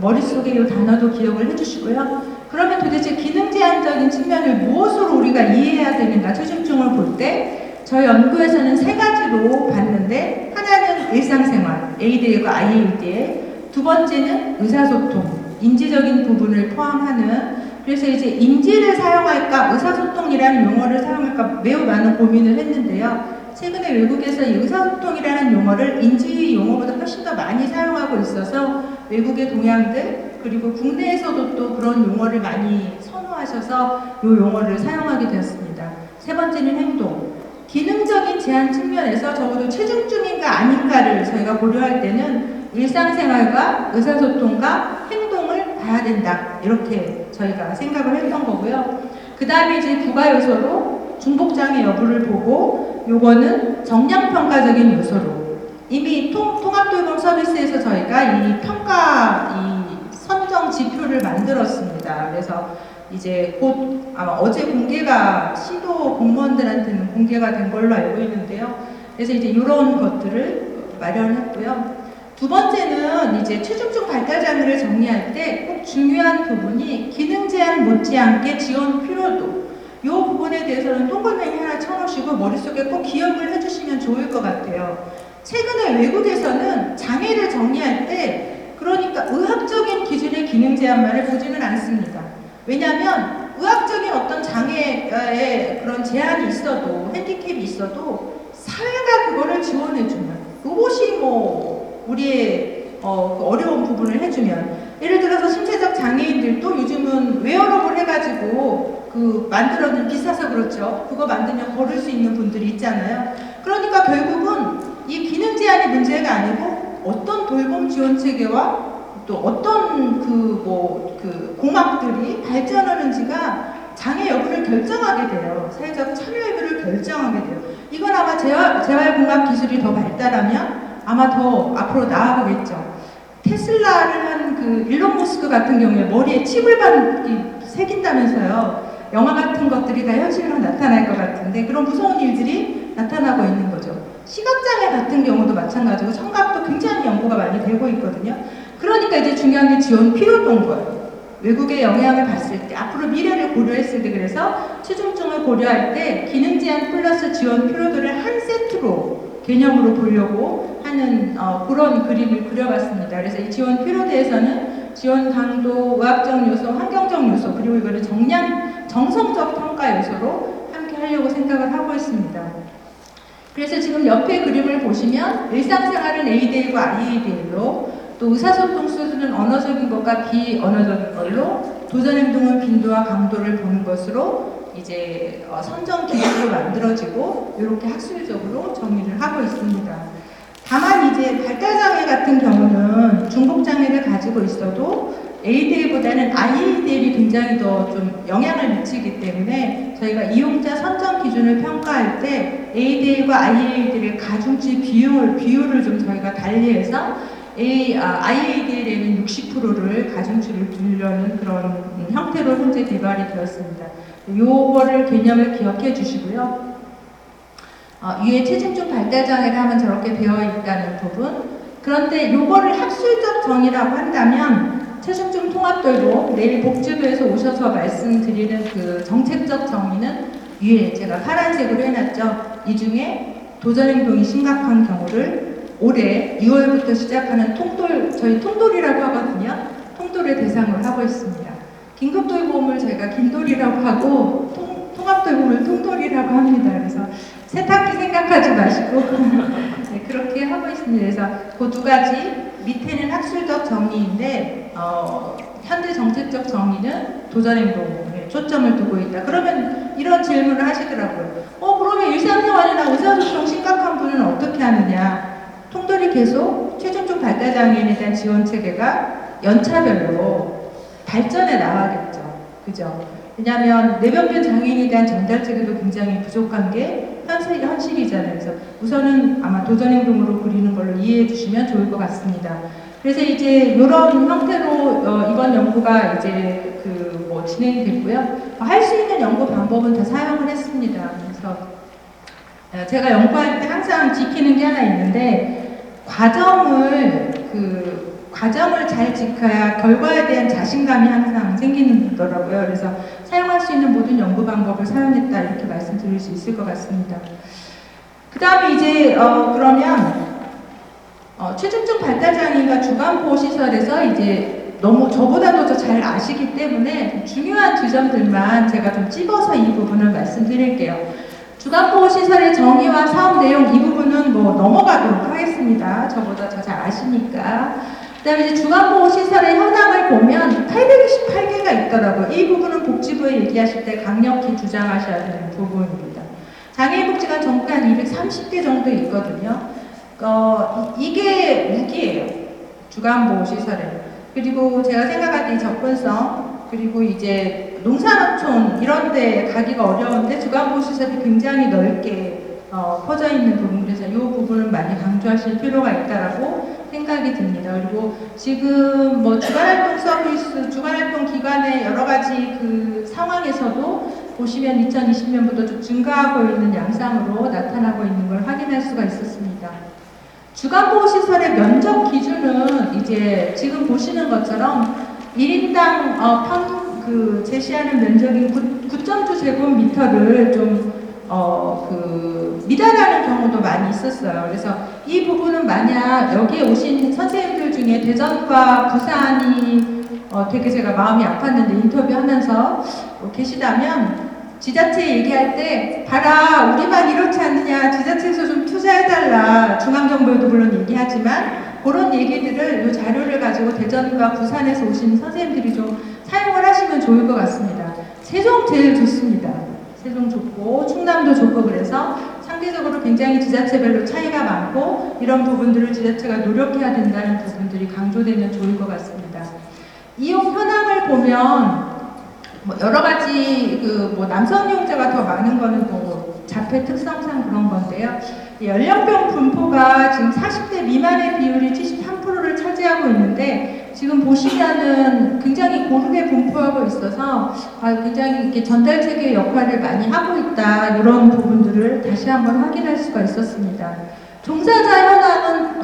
머릿속에 이 단어도 기억을 해주시고요. 그러면 도대체 기능제한적인 측면을 무엇으로 우리가 이해해야 되는가? 체중증을 볼 때 저희 연구에서는 세 가지로 봤는데 하나는 일상생활, ADL과 IADL, 두 번째는 의사소통, 인지적인 부분을 포함하는, 그래서 이제 인지를 사용할까 의사소통이라는 용어를 사용할까 매우 많은 고민을 했는데요. 최근에 외국에서 이 의사소통이라는 용어를 인지 용어보다 훨씬 더 많이 사용하고 있어서 외국의 동양들 그리고 국내에서도 또 그런 용어를 많이 선호하셔서 이 용어를 사용하게 되었습니다. 세 번째는 행동. 기능적인 제한 측면에서 적어도 체중증인가 아닌가를 저희가 고려할 때는 일상생활과 의사소통과 행동을 봐야 된다. 이렇게 저희가 생각을 했던 거고요. 그 다음에 이제 부가 요소로 중복장애 여부를 보고 요거는 정량평가적인 요소로 이미 통합돌봄 서비스에서 저희가 이 평가 이 선정 지표를 만들었습니다. 그래서 이제 곧 아마 어제 공개가 시도 공무원들한테는 공개가 된 걸로 알고 있는데요. 그래서 이제 이런 것들을 마련했고요. 두 번째는 이제 체중증 발달 장애를 정리할 때 꼭 중요한 부분이 기능 제한 못지않게 지원 필요도. 이 부분에 대해서는 동글뱅이 하나 쳐놓으시고 머릿속에 꼭 기억을 해주시면 좋을 것 같아요. 최근에 외국에서는 장애를 정리할 때 그러니까 의학적인 기준의 기능 제한만을 보지는 않습니다. 왜냐하면 의학적인 어떤 장애의 그런 제한이 있어도 핸디캡이 있어도 사회가 그거를 지원해주면 그것이 뭐 우리의 그 어려운 부분을 해주면 예를 들어서 신체적 장애인들도 요즘은 웨어러블 해가지고 그 만들어는 비싸서 그렇죠. 그거 만들면 걸을 수 있는 분들이 있잖아요. 그러니까 결국은 이 기능 제한이 문제가 아니고 어떤 돌봄 지원 체계와 또 어떤 그 공학들이 발전하는지가 장애 여부를 결정하게 돼요. 사회적 참여 여부를 결정하게 돼요. 이건 아마 재활공학 기술이 더 발달하면 아마 더 앞으로 나아가겠죠. 테슬라를 한 그 일론 머스크 같은 경우에 머리에 칩을 새긴다면서요. 영화 같은 것들이 다 현실로 나타날 것 같은데 그런 무서운 일들이 나타나고 있는 거죠. 시각장애 같은 경우도 마찬가지고 청각도 굉장히 연구가 많이 되고 있거든요. 그러니까 이제 중요한 게 지원 필요도인 거예요. 외국의 영향을 봤을 때 앞으로 미래를 고려했을 때 그래서 체중증을 고려할 때 기능 제한 플러스 지원 필요도를 한 세트로 개념으로 보려고 하는 그런 그림을 그려봤습니다. 그래서 이 지원 필요도에서는 지원 강도, 의학적 요소, 환경적 요소 그리고 이거를 정성적 평가 요소로 함께 하려고 생각을 하고 있습니다. 그래서 지금 옆에 그림을 보시면 일상생활은 A 대1과 I 대1로 또 의사소통 수준은 언어적인 것과 비언어적인 걸로 도전행동은 빈도와 강도를 보는 것으로 이제 선정 기준으로 만들어지고 이렇게 학술적으로 정의를 하고 있습니다. 다만 이제 발달장애 같은 경우는 중복장애를 가지고 있어도 ADL보다는 IADL이 굉장히 더 좀 영향을 미치기 때문에 저희가 이용자 선정 기준을 평가할 때 ADL과 IADL의 가중치 비율을 좀 저희가 달리해서 IADL에는 60%를 가중치를 두려는 그런 형태로 현재 개발이 되었습니다. 요거를 개념을 기억해 주시고요. 위에 체중증 발달장애를 하면 저렇게 되어 있다는 부분. 그런데 요거를 학술적 정의라고 한다면 체중증 통합돌봄 내일 복지부에서 오셔서 말씀드리는 그 정책적 정의는 위에 제가 파란색으로 해놨죠. 이 중에 도전행동이 심각한 경우를 올해 2월부터 시작하는 저희 통돌이라고 하거든요. 통돌을 대상으로 하고 있습니다. 긴급돌봄을 저희가 긴돌이라고 하고 통합돌봄을 통돌이라고 합니다. 그래서 세탁기 생각하지 마시고 네, 그렇게 하고 있습니다. 그래서 그 두 가지 밑에는 학술적 정의인데 현재 정책적 정의는 도전행동에 초점을 두고 있다. 그러면 이런 질문을 하시더라고요. 그러면 일상생활이나 의사소통 심각한 분은 어떻게 하느냐? 통돌이 계속 체중증 발달장애인에 대한 지원 체계가 연차별로 발전해 나가겠죠. 그죠? 왜냐하면 뇌변변 장애인에 대한 전달 체계도 굉장히 부족한 게 현실이잖아요. 그래서 우선은 아마 도전행동으로 그리는 걸로 이해해 주시면 좋을 것 같습니다. 그래서 이제 이런 형태로 이번 연구가 이제 진행이 됐고요. 할 수 있는 연구 방법은 다 사용을 했습니다. 그래서 제가 연구할 때 항상 지키는 게 하나 있는데 과정을 잘 지켜야 결과에 대한 자신감이 항상 생기더라고요. 그래서 사용할 수 있는 모든 연구 방법을 사용했다 이렇게 말씀드릴 수 있을 것 같습니다. 그 다음에 이제 그러면 체중증 발달장애가 주간보호시설에서 이제 너무 저보다도 더 잘 아시기 때문에 중요한 지점들만 제가 좀 찝어서 이 부분을 말씀드릴게요. 주간보호시설의 정의와 사업 내용 이 부분은 뭐 넘어가도록 하겠습니다. 저보다 더 잘 아시니까. 그 다음에 이제 주간보호시설의 현황을 보면 828개가 있더라고요. 이 부분은 복지부에 얘기하실 때 강력히 주장하셔야 되는 부분입니다. 장애인복지관 전국에 한 230개 정도 있거든요. 이게 무기예요. 주간보호시설에. 그리고 제가 생각할 때 이 접근성, 그리고 이제 농산어촌 이런 데 가기가 어려운데 주간보호시설이 굉장히 넓게 퍼져 있는 부분, 그래서 이 부분을 많이 강조하실 필요가 있다라고 생각이 듭니다. 그리고 지금 뭐 주간활동 서비스, 주간활동 기관의 여러 가지 그 상황에서도 보시면 2020년부터 좀 증가하고 있는 양상으로 나타나고 있는 걸 확인할 수가 있었습니다. 주간보호시설의 면적 기준은 이제 지금 보시는 것처럼 1인당 제시하는 면적인 9.2제곱미터를 좀 미달하는 경우도 많이 있었어요. 그래서 이 부분은 만약 여기에 오신 선생님들 중에 대전과 부산이 되게 제가 마음이 아팠는데 인터뷰하면서 계시다면 지자체 얘기할 때 봐라 우리만 이렇지 않느냐, 지자체에서 좀 투자해달라, 중앙정부에도 물론 얘기하지만 그런 얘기들을 이 자료를 가지고 대전과 부산에서 오신 선생님들이 좀 사용을 하시면 좋을 것 같습니다. 세종 제일 좋습니다. 세종 좋고 충남도 좋고, 그래서 상대적으로 굉장히 지자체별로 차이가 많고 이런 부분들을 지자체가 노력해야 된다는 부분들이 강조되면 좋을 것 같습니다. 이용 현황을 보면 뭐 여러 가지 남성 이용자가 더 많은 거는 또 자폐 특성상 그런 건데요. 연령별 분포가 지금 40대 미만의 비율이 73%를 차지하고 있는데 지금 보시면은 굉장히 고르게 분포하고 있어서 굉장히 이렇게 전달 체계의 역할을 많이 하고 있다, 이런 부분들을 다시 한번 확인할 수가 있었습니다. 종사자 현황은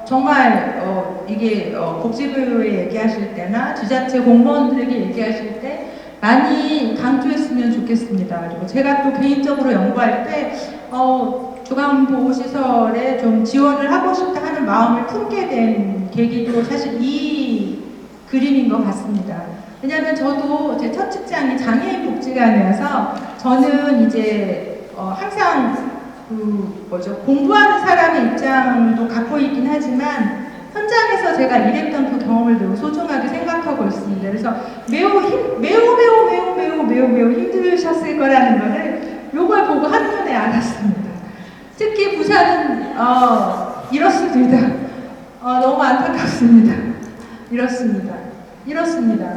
정말 이게 복지부에 얘기하실 때나 지자체 공무원들에게 얘기하실 때 많이 강조했으면 좋겠습니다. 그리고 제가 또 개인적으로 연구할 때 주간보호시설에 좀 지원을 하고 싶다 하는 마음을 품게 된 계기도 사실 이 그림인 것 같습니다. 왜냐하면 저도 제 첫 직장이 장애인 복지관이어서 저는 이제 항상 공부하는 사람의 입장도 갖고 있긴 하지만 현장에서 제가 일했던 그 경험을 매우 소중하게 생각하고 있습니다. 그래서 매우 힘드셨을 거라는 거를 요걸 보고 한눈에 알았습니다. 특히 부산은 이렇습니다. 너무 안타깝습니다. 이렇습니다.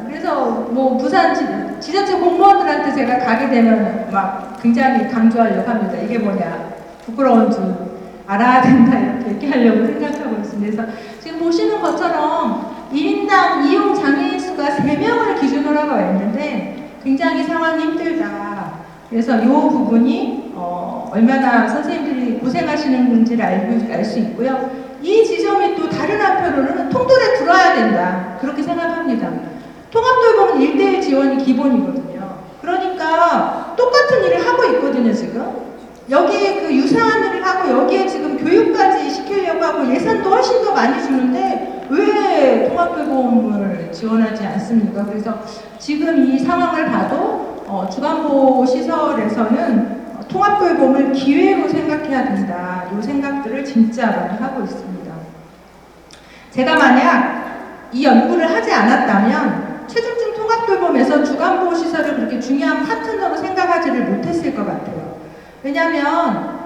그래서 뭐 부산 지자체 공무원들한테 제가 가게 되면 막 굉장히 강조하려고 합니다. 이게 뭐냐, 부끄러운 줄 알아야 된다, 이렇게 얘기하려고 생각하고 있습니다. 그래서 지금 보시는 것처럼 1인당 이용 장애인 수가 3명을 기준으로 하고 있는데 굉장히 상황이 힘들다. 그래서 이 부분이 얼마나 선생님들이 고생하시는지를 알 수 있고요. 이 지점이 또 다른 한편으로는 통돌에 들어야 된다, 그렇게 생각합니다. 통합돌봄은 1:1 지원이 기본이거든요. 그러니까 똑같은 일을 하고 있거든요. 지금 여기에 유사한 일을 하고 여기에 지금 교육까지 시키려고 하고 예산도 훨씬 더 많이 주는데 왜 통합돌봄을 지원하지 않습니까? 그래서 지금 이 상황을 봐도 주간보호시설에서는 통합돌봄을 기회로 생각해야 된다, 이 생각들을 진짜 많이 하고 있습니다. 제가 만약 이 연구를 하지 않았다면 최중증 통합돌봄에서 주간보호시설을 그렇게 중요한 파트너로 생각하지를 못했을 것 같아요. 왜냐하면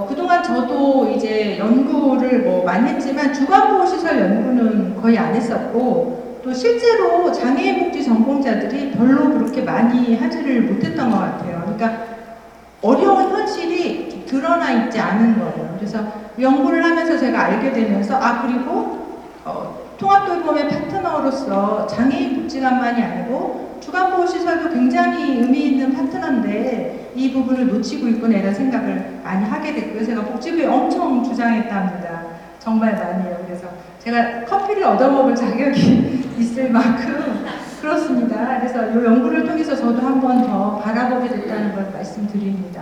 그동안 저도 이제 연구를 많이 했지만 주간보호시설 연구는 거의 안 했었고, 또 실제로 장애인 복지 전공자들이 별로 그렇게 많이 하지를 못했던 것 같아요. 그러니까 어려운 현실이 드러나 있지 않은 거예요. 그래서 연구를 하면서 제가 알게 되면서 그리고 통합돌봄의 파트너로서 장애인 복지관만이 아니고 주간보호시설도 굉장히 의미 있는 파트너인데 이 부분을 놓치고 있구나, 이런 생각을 많이 하게 됐고요. 제가 복지부에 엄청 주장했답니다. 정말 많이요. 그래서 제가 커피를 얻어먹을 자격이 있을 만큼 그렇습니다. 그래서 이 연구를 통해서 저도 한 번 더 바라보게 됐다는 걸 말씀드립니다.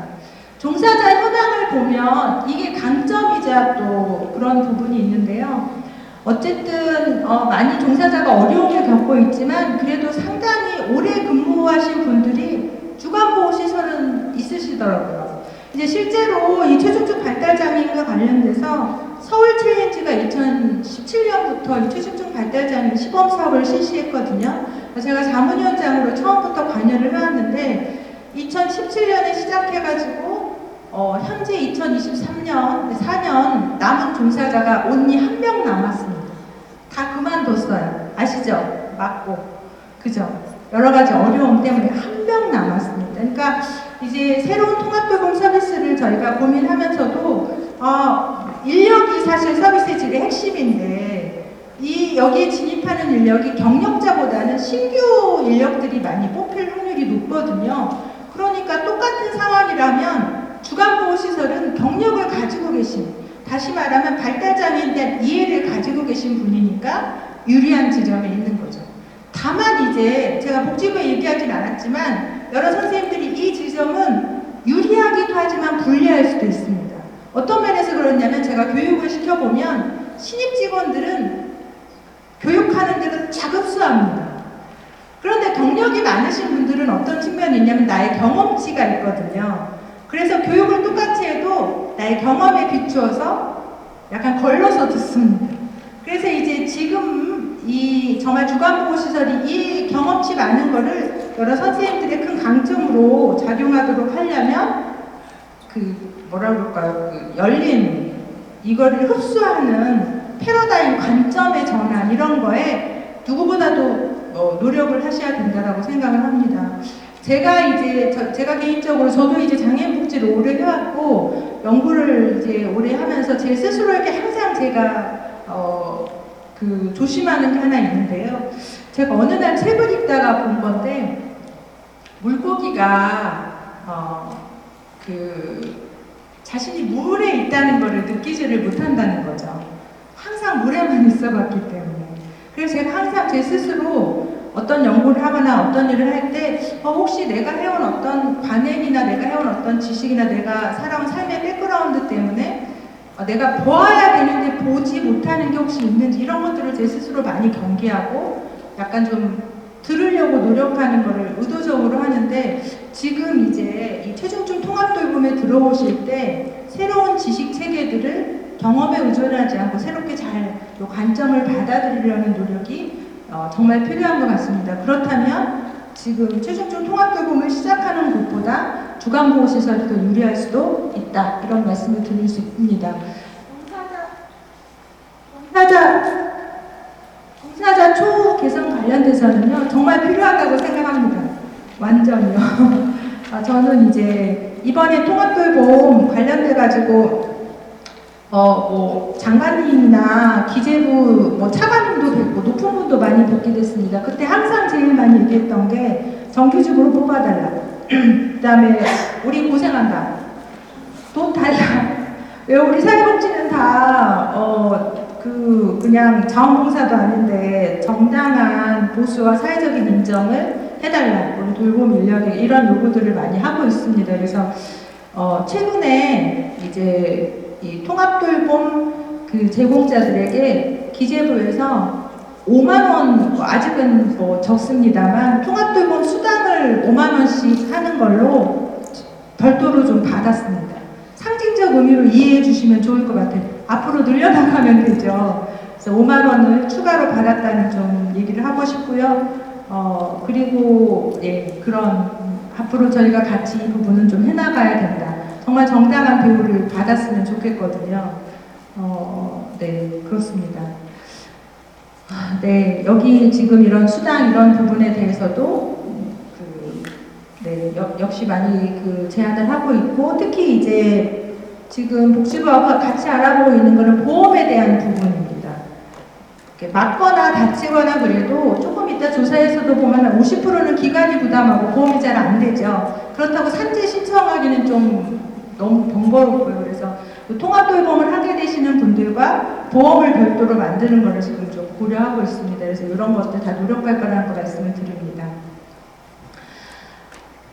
종사자 현황을 보면 이게 강점이자 또 그런 부분이 있는데요. 어쨌든 많이 종사자가 어려움을 겪고 있지만 그래도 상당히 오래 근무하신 분들이 주간보호시설은 있으시더라고요. 이제 실제로 이 최중증 발달장애인과 관련돼서 서울 챌린지가 2017년부터 이 최중증 발달장애인 시범사업을 실시했거든요. 제가 자문위원장으로 처음부터 관여를 해왔는데 2017년에 시작해가지고 현재 2023년, 4년 남은 종사자가 only 1명 남았습니다. 다 그만뒀어요. 아시죠? 맞고. 그죠? 여러 가지 어려움 때문에 1명 남았습니다. 그러니까 이제 새로운 통합돌봄 서비스를 저희가 고민하면서도 인력이 사실 서비스의 질의 핵심인데 여기에 진입하는 인력이 경력자보다는 신규 인력들이 많이 뽑힐 확률이 높거든요. 그러니까 똑같은 상황이라면 주간보호시설은 경력을 가지고 계신, 다시 말하면 발달장애에 대한 이해를 가지고 계신 분이니까 유리한 지점에 있는 거죠. 다만 이제 제가 복지부에 얘기하진 않았지만 여러 선생님들이 이 지점은 유리하기도 하지만 불리할 수도 있습니다. 어떤 면에서 그러냐면 제가 교육을 시켜보면 신입 직원들은 교육하는 데도 자급수합니다. 그런데 경력이 많으신 분들은 어떤 측면이 있냐면 나의 경험치가 있거든요. 그래서 교육을 똑같이 해도 나의 경험에 비추어서 약간 걸러서 듣습니다. 그래서 이제 지금 이 정말 주간보호시설이 이 경험치 많은 거를 여러 선생님들의 큰 강점으로 작용하도록 하려면 뭐라 그럴까요? 열린 이거를 흡수하는 패러다임 관점의 전환 이런 거에 누구보다도 노력을 하셔야 된다고 생각을 합니다. 제가 개인적으로 저도 이제 장애인복지를 오래 해왔고 연구를 이제 오래 하면서 제 스스로에게 항상 제가 조심하는 게 하나 있는데요. 제가 어느 날 책을 읽다가 본 건데 물고기가 자신이 물에 있다는 것을 느끼지를 못한다는 거죠. 항상 물에만 있어봤기 때문에. 그래서 제가 항상 제 스스로 어떤 연구를 하거나 어떤 일을 할 때 혹시 내가 해온 어떤 관행이나 내가 해온 어떤 지식이나 내가 살아온 삶의 백그라운드 때문에 내가 보아야 되는데 보지 못하는 게 혹시 있는지 이런 것들을 제 스스로 많이 경계하고 약간 좀 들으려고 노력하는 거를 의도적으로 하는데 지금 이제 이 최중증 통합돌봄에 들어오실 때 새로운 지식 체계들을 경험에 의존하지 않고 새롭게 잘 요 관점을 받아들이려는 노력이 정말 필요한 것 같습니다. 그렇다면 지금 최중증 통합돌봄을 시작하는 곳보다 주간보호시설이 더 유리할 수도 있다. 이런 말씀을 드릴 수 있습니다. 종사자 초 개선 관련돼서는요 정말 필요하다고 생각합니다. 완전히요. 저는 이제 이번에 통합돌봄 관련돼 가지고 장관님이나 기재부 차관님도 뵙고 높은 분도 많이 뵙게 됐습니다. 그때 항상 제일 많이 얘기했던 게 정규직으로 뽑아달라. 그 다음에 우리 고생한다. 돈 달라. 왜 우리 사회복지는 다 그냥 자원봉사도 아닌데 정당한 보수와 사회적인 인정을 해달라. 우리 돌봄 인력에 이런 요구들을 많이 하고 있습니다. 그래서 최근에 이제 이 통합돌봄 제공자들에게 기재부에서 5만원, 아직은 적습니다만 통합돌봄 수당을 5만원씩 하는 걸로 별도로 좀 받았습니다. 상징적 의미로 이해해 주시면 좋을 것 같아요. 앞으로 늘려나가면 되죠. 그래서 5만원을 추가로 받았다는 좀 얘기를 하고 싶고요. 그리고 그런 앞으로 저희가 같이 이 부분은 좀 해나가야 된다. 정말 정당한 대우를 받았으면 좋겠거든요. 네, 그렇습니다. 네, 여기 지금 이런 수당 이런 부분에 대해서도 역시 많이 제안을 하고 있고 특히 이제 지금 복지부하고 같이 알아보고 있는 것은 보험에 대한 부분입니다. 맞거나 다치거나 그래도 조금 이따 조사에서도 보면 50%는 기관이 부담하고 보험이 잘 안 되죠. 그렇다고 산재 신청하기는 좀 너무 번거롭고요. 그래서 통합돌봄을 하게 되시는 분들과 보험을 별도로 만드는 것을 지금 좀 고려하고 있습니다. 그래서 이런 것들 다 노력할 거라는 거 말씀을 드립니다.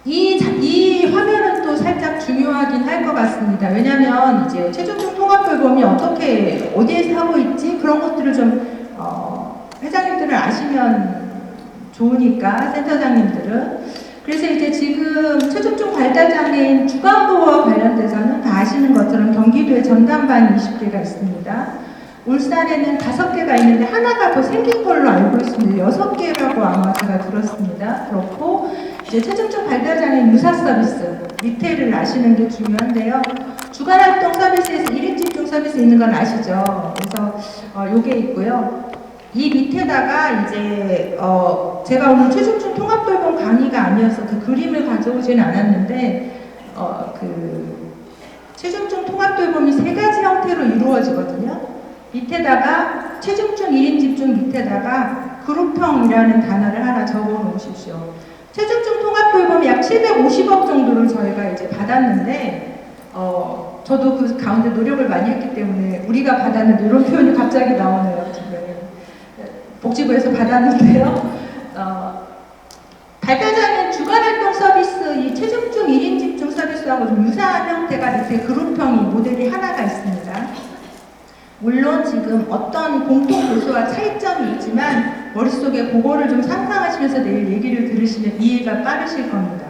이 화면은 또 시간도 살짝 중요하긴 할 것 같습니다. 왜냐하면 이제 최종적 통합돌봄이 어떻게 어디에서 하고 있지 그런 것들을 좀 회장님들은 아시면 좋으니까 센터장님들은. 그래서 이제 지금 최종적 발달장애인 주간보호와 관련돼서는 다 아시는 것처럼 경기도에 전담반이 20개가 있습니다. 울산에는 5개가 있는데 하나가 더 생긴 걸로 알고 있습니다. 6개라고 아마 제가 들었습니다. 그렇고 이제 최종적 발달장애인 유사 서비스 밑에를 아시는 게 중요한데요. 주간활동 서비스에서 1인 집중 서비스 있는 건 아시죠? 그래서 요게 있고요. 이 밑에다가 이제 제가 오늘 최종적 통합돌봄 강의가 아니어서 그 그림을 가져오지는 않았는데 그 최종적 통합돌봄이 3가지 형태로 이루어지거든요. 밑에다가 최종적 1인 집중 밑에다가 그룹형이라는 단어를 하나 적어 놓으십시오. 최종적 통합돌봄이 약 750억 정도를 저희가 이제 받았는데 저도 그 가운데 노력을 많이 했기 때문에 우리가 받았는데 이런 표현이 갑자기 나오네요. 지금. 복지부에서 받았는데요. 발달장애인 주간활동 서비스, 이 최종적 1인 집중 서비스하고 좀 유사한 형태가 밑에 그룹형이 모델이 하나가 있습니다. 물론 지금 어떤 공통 요소와 차이점이 있지만 머릿속에 그거를 좀 상상하시면서 내일 얘기를 들으시면 이해가 빠르실 겁니다.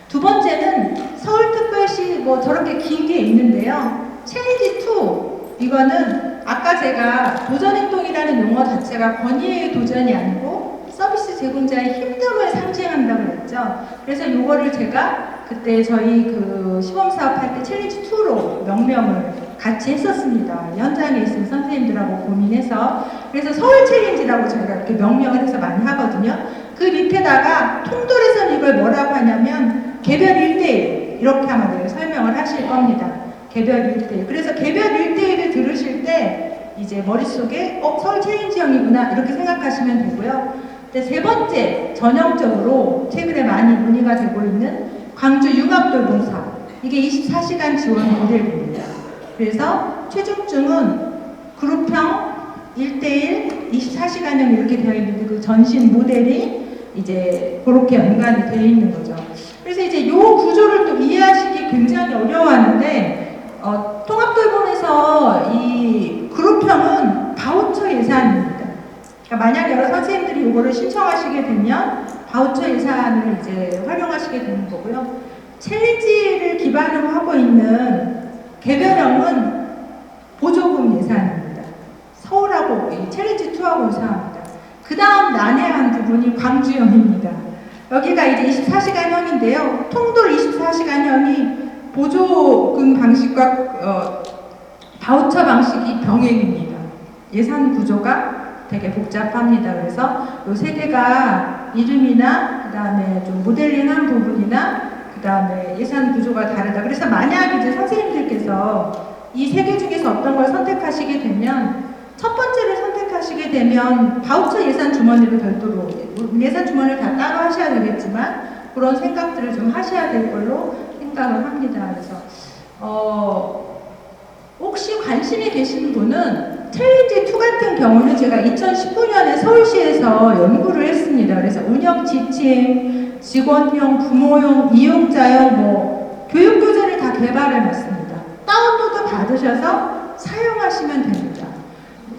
두 번째는 서울특별시 뭐 저렇게 긴 게 있는데요. 챌린지 2 이거는 아까 제가 도전행동이라는 용어 자체가 권위의 도전이 아니고 서비스 제공자의 힘듦을 상징한다고 했죠. 그래서 이거를 제가 그때 저희 그 시범사업 할 때 챌린지 2로 명명을 같이 했었습니다. 현장에 있는 선생님들하고 고민해서. 그래서 서울 챌린지라고 저희가 이렇게 명명을 해서 많이 하거든요. 그 밑에다가 통돌에서는 이걸 뭐라고 하냐면 개별 1대1 이렇게 아마 내가 설명을 하실 겁니다. 개별 1대1. 그래서 개별 1대1을 들으실 때 이제 머릿속에 서울 챌린지형이구나 이렇게 생각하시면 되고요. 세 번째, 전형적으로 최근에 많이 문의가 되고 있는 광주 융합돌봄사업. 이게 24시간 지원 모델입니다. 그래서 최종중은 그룹형 1대1, 24시간형 이렇게 되어 있는데 그 전신 모델이 이제 그렇게 연관이 되어 있는 거죠. 그래서 이제 이 구조를 또 이해하시기 굉장히 어려워하는데 통합돌봄에서 이 그룹형은 바우처 예산입니다. 그러니까 만약 여러 선생님들이 이거를 신청하시게 되면 바우처 예산을 이제 활용하시게 되는 거고요. 챌린지를 기반으로 하고 있는 개별형은 보조금 예산입니다. 서울하고 이 챌린지 2하고 유사합니다. 그 다음 난해한 부분이 광주형입니다. 여기가 이제 24시간형인데요. 통돌 24시간형이 보조금 방식과 바우처 방식이 병행입니다. 예산 구조가 되게 복잡합니다. 그래서 이 세 개가 이름이나 그 다음에 좀 모델링한 부분이나 그 다음에 예산 구조가 다르다. 그래서 만약 이제 선생님들께서 이 세 개 중에서 어떤 걸 선택하시게 되면 첫 번째를 선택하시게 되면 바우처 예산 주머니를 별도로 예산 주머니를 다 따로 하셔야 되겠지만 그런 생각들을 좀 하셔야 될 걸로 생각을 합니다. 그래서 혹시 관심이 계신 분은 챌린지 2 같은 경우는 제가 2019년에 서울시에서 연구를 했습니다. 그래서 운영 지침, 직원용, 부모용, 이용자용, 뭐 교육 교재를 다 개발해 놨습니다. 다운로드 받으셔서 사용하시면 됩니다.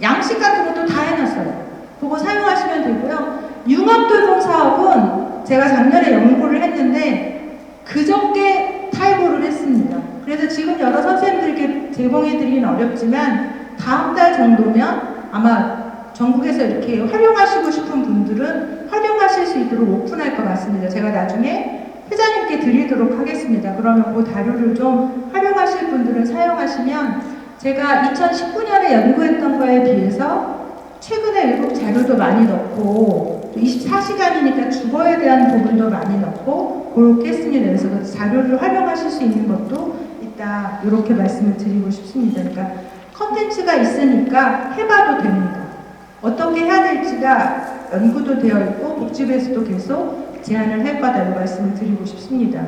양식 같은 것도 다 해놨어요. 그거 사용하시면 되고요. 융합돌봄 사업은 제가 작년에 연구를 했는데 그저께 탈고를 했습니다. 그래서 지금 여러 선생님들께 제공해드리긴 어렵지만 다음 달 정도면 아마 전국에서 이렇게 활용하시고 싶은 분들은 활용하실 수 있도록 오픈할 것 같습니다. 제가 나중에 회장님께 드리도록 하겠습니다. 그러면 그 자료를 좀 활용하실 분들은 사용하시면 제가 2019년에 연구했던 거에 비해서 최근에 외국 자료도 많이 넣고 24시간이니까 주거에 대한 부분도 많이 넣고 그렇게 했습니다. 그래서 그 자료를 활용하실 수 있는 것도 있다. 이렇게 말씀을 드리고 싶습니다. 그러니까 컨텐츠가 있으니까 해봐도 됩니다. 어떻게 해야 될지가 연구도 되어 있고 복지부에서도 계속 제안을 할 거다라고 말씀을 드리고 싶습니다.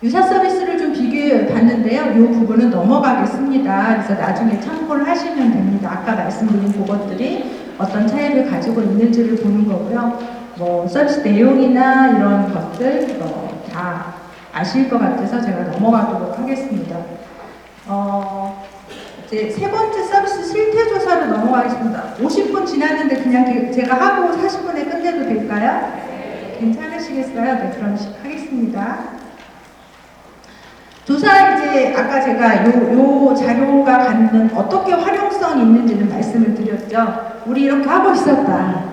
유사 서비스를 좀 비교해 봤는데요. 이 부분은 넘어가겠습니다. 그래서 나중에 참고를 하시면 됩니다. 아까 말씀드린 그것들이 어떤 차이를 가지고 있는지를 보는 거고요. 뭐 서비스 내용이나 이런 것들 다 아실 것 같아서 제가 넘어가도록 하겠습니다. 이제 세 번째 서비스 실태조사로 넘어가겠습니다. 50분 지났는데 그냥 제가 하고 40분에 끝내도 될까요? 괜찮으시겠어요? 네, 그럼 하겠습니다. 조사 이제 아까 제가 요 자료가 갖는 어떻게 활용성이 있는지는 말씀을 드렸죠. 우리 이렇게 하고 있었다.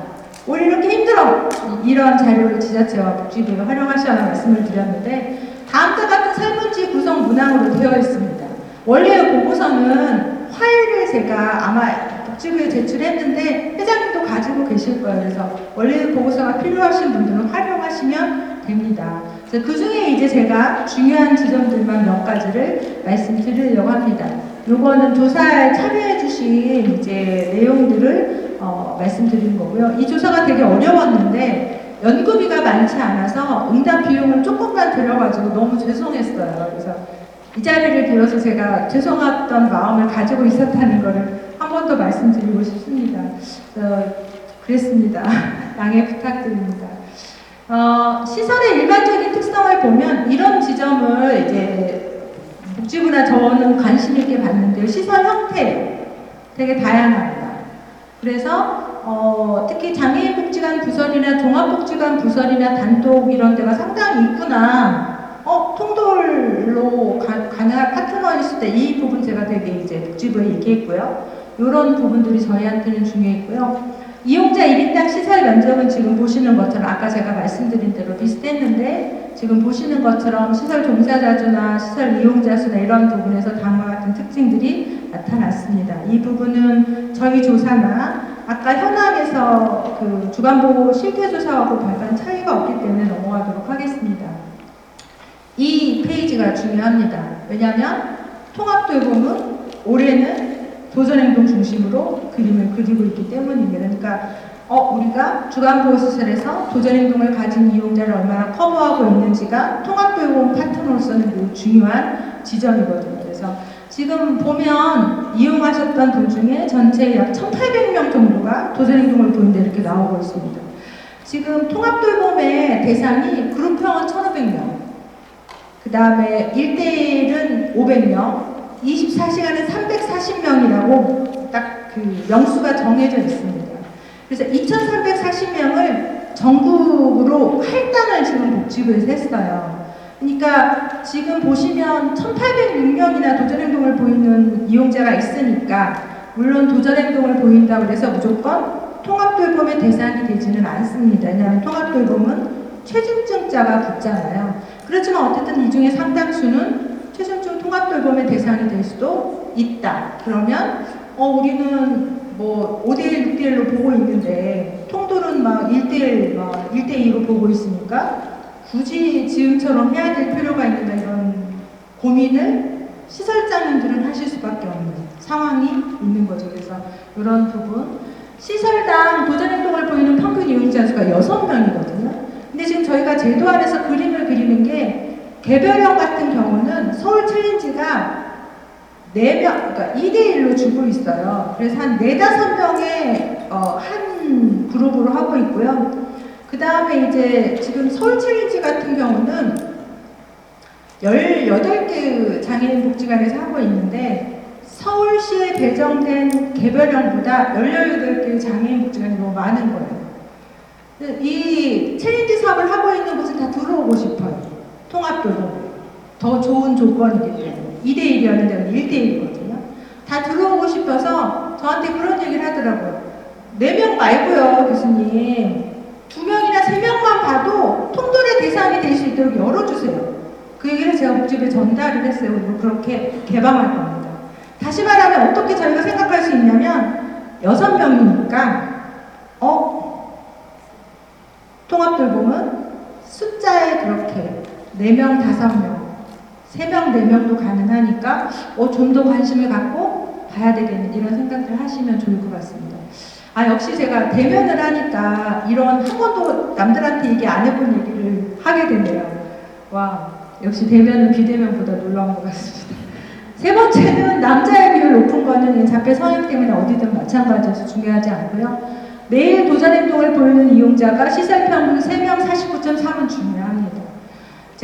우리 이렇게 힘들어. 이런 자료를 지자체와 복지부에 활용하셔라 말씀을 드렸는데 다음과 같은 설문지 구성 문항으로 되어 있습니다. 원래 보고서는 파일을 제가 아마 복지부에 제출했는데 회장님도 가지고 계실 거예요. 그래서 원래 보고서가 필요하신 분들은 활용하시면 됩니다. 그 중에 이제 제가 중요한 지점들만 몇 가지를 말씀드리려고 합니다. 요거는 조사에 참여해주신 이제 내용들을 말씀드리는 거고요. 이 조사가 되게 어려웠는데 연구비가 많지 않아서 응답 비용을 조금만 들여가지고 너무 죄송했어요. 그래서 이 자리를 빌어서 제가 죄송했던 마음을 가지고 있었다는 것을 한 번 더 말씀드리고 싶습니다. 그랬습니다. 양해 부탁드립니다. 시설의 일반적인 특성을 보면 이런 지점을 이제 복지부나 저는 관심 있게 봤는데요. 시설 형태 되게 다양합니다. 그래서 특히 장애인복지관 부설이나 종합복지관 부설이나 단독 이런 데가 상당히 있구나. 통돌로 가능한 파트너일 때 이 부분 제가 되게 이제 복지부에 얘기했고요. 이런 부분들이 저희한테는 중요했고요. 이용자 1인당 시설 면적은 지금 보시는 것처럼 아까 제가 말씀드린 대로 비슷했는데 지금 보시는 것처럼 시설 종사자 수나 시설 이용자 수나 이런 부분에서 다음과 같은 특징들이 나타났습니다. 이 부분은 저희 조사나 아까 현황에서 그 주간보고 실태조사하고 별반 차이가 없기 때문에 넘어가도록 하겠습니다. 이 페이지가 중요합니다. 왜냐하면 통합돌봄은 올해는 도전행동 중심으로 그림을 그리고 있기 때문입니다. 그러니까 우리가 주간보호시설에서 도전행동을 가진 이용자를 얼마나 커버하고 있는지가 통합돌봄 파트너로서는 매우 중요한 지점이거든요. 그래서 지금 보면 이용하셨던 분 중에 전체 약 1,800명 정도가 도전행동을 보인다 이렇게 나오고 있습니다. 지금 통합돌봄의 대상이 그룹형은 1,500명, 그 다음에 1대1은 500명, 24시간은 340명이라고 딱 그 명수가 정해져 있습니다. 그래서 2,340명을 전국으로 할당을 지금 복지부에서 했어요. 그러니까 지금 보시면 1,806명이나 도전행동을 보이는 이용자가 있으니까 물론 도전행동을 보인다고 해서 무조건 통합돌봄의 대상이 되지는 않습니다. 왜냐하면 통합돌봄은 체중증자가 붙잖아요. 그렇지만 어쨌든 이 중에 상당수는 최종적 통합돌봄의 대상이 될 수도 있다. 그러면 우리는 뭐 5대1, 6대1로 보고 있는데 통돌은 막 1대1, 막 1대2로 보고 있으니까 굳이 지금처럼 해야 될 필요가 있는가 이런 고민을 시설장님들은 하실 수밖에 없는 상황이 있는 거죠. 그래서 이런 부분 시설당 도전행동을 보이는 평균 이용자 수가 6명이거든요. 근데 지금 저희가 제도 안에서 그림을 그리는 게 개별형 같은 경우는 서울 챌린지가 4명, 그러니까 2대1로 주고 있어요. 그래서 한 4~5명의 한 그룹으로 하고 있고요. 그 다음에 이제 지금 서울 챌린지 같은 경우는 18개 장애인 복지관에서 하고 있는데 서울시에 배정된 개별형보다 18개 장애인 복지관이 너무 많은 거예요. 이 챌린지 사업을 하고 있는 곳은 다 들어오고 싶어요. 통합돌봄. 더 좋은 조건이기 때문에. 2대1이었는데 1대1이거든요. 다 들어오고 싶어서 저한테 그런 얘기를 하더라고요. 4명 말고요, 교수님. 2명이나 3명만 봐도 통돌의 대상이 될 수 있도록 열어주세요. 그 얘기를 제가 복지부에 전달을 했어요. 그리고 그렇게 개방할 겁니다. 다시 말하면 어떻게 저희가 생각할 수 있냐면 6명이니까 통합돌봄은 숫자에 그렇게 4명, 5명, 3명, 4명도 가능하니까 좀 더 관심을 갖고 봐야 되겠는 이런 생각을 하시면 좋을 것 같습니다. 역시 제가 대면을 하니까 이런 한 번도 남들한테 얘기 안 해본 얘기를 하게 되네요. 와, 역시 대면은 비대면보다 놀라운 것 같습니다. 세 번째는 남자의 비율 높은 거는 자폐 성향 때문에 어디든 마찬가지여서 중요하지 않고요. 매일 도전행동을 보이는 이용자가 시설 평균 3명 49.3은 중요합니다.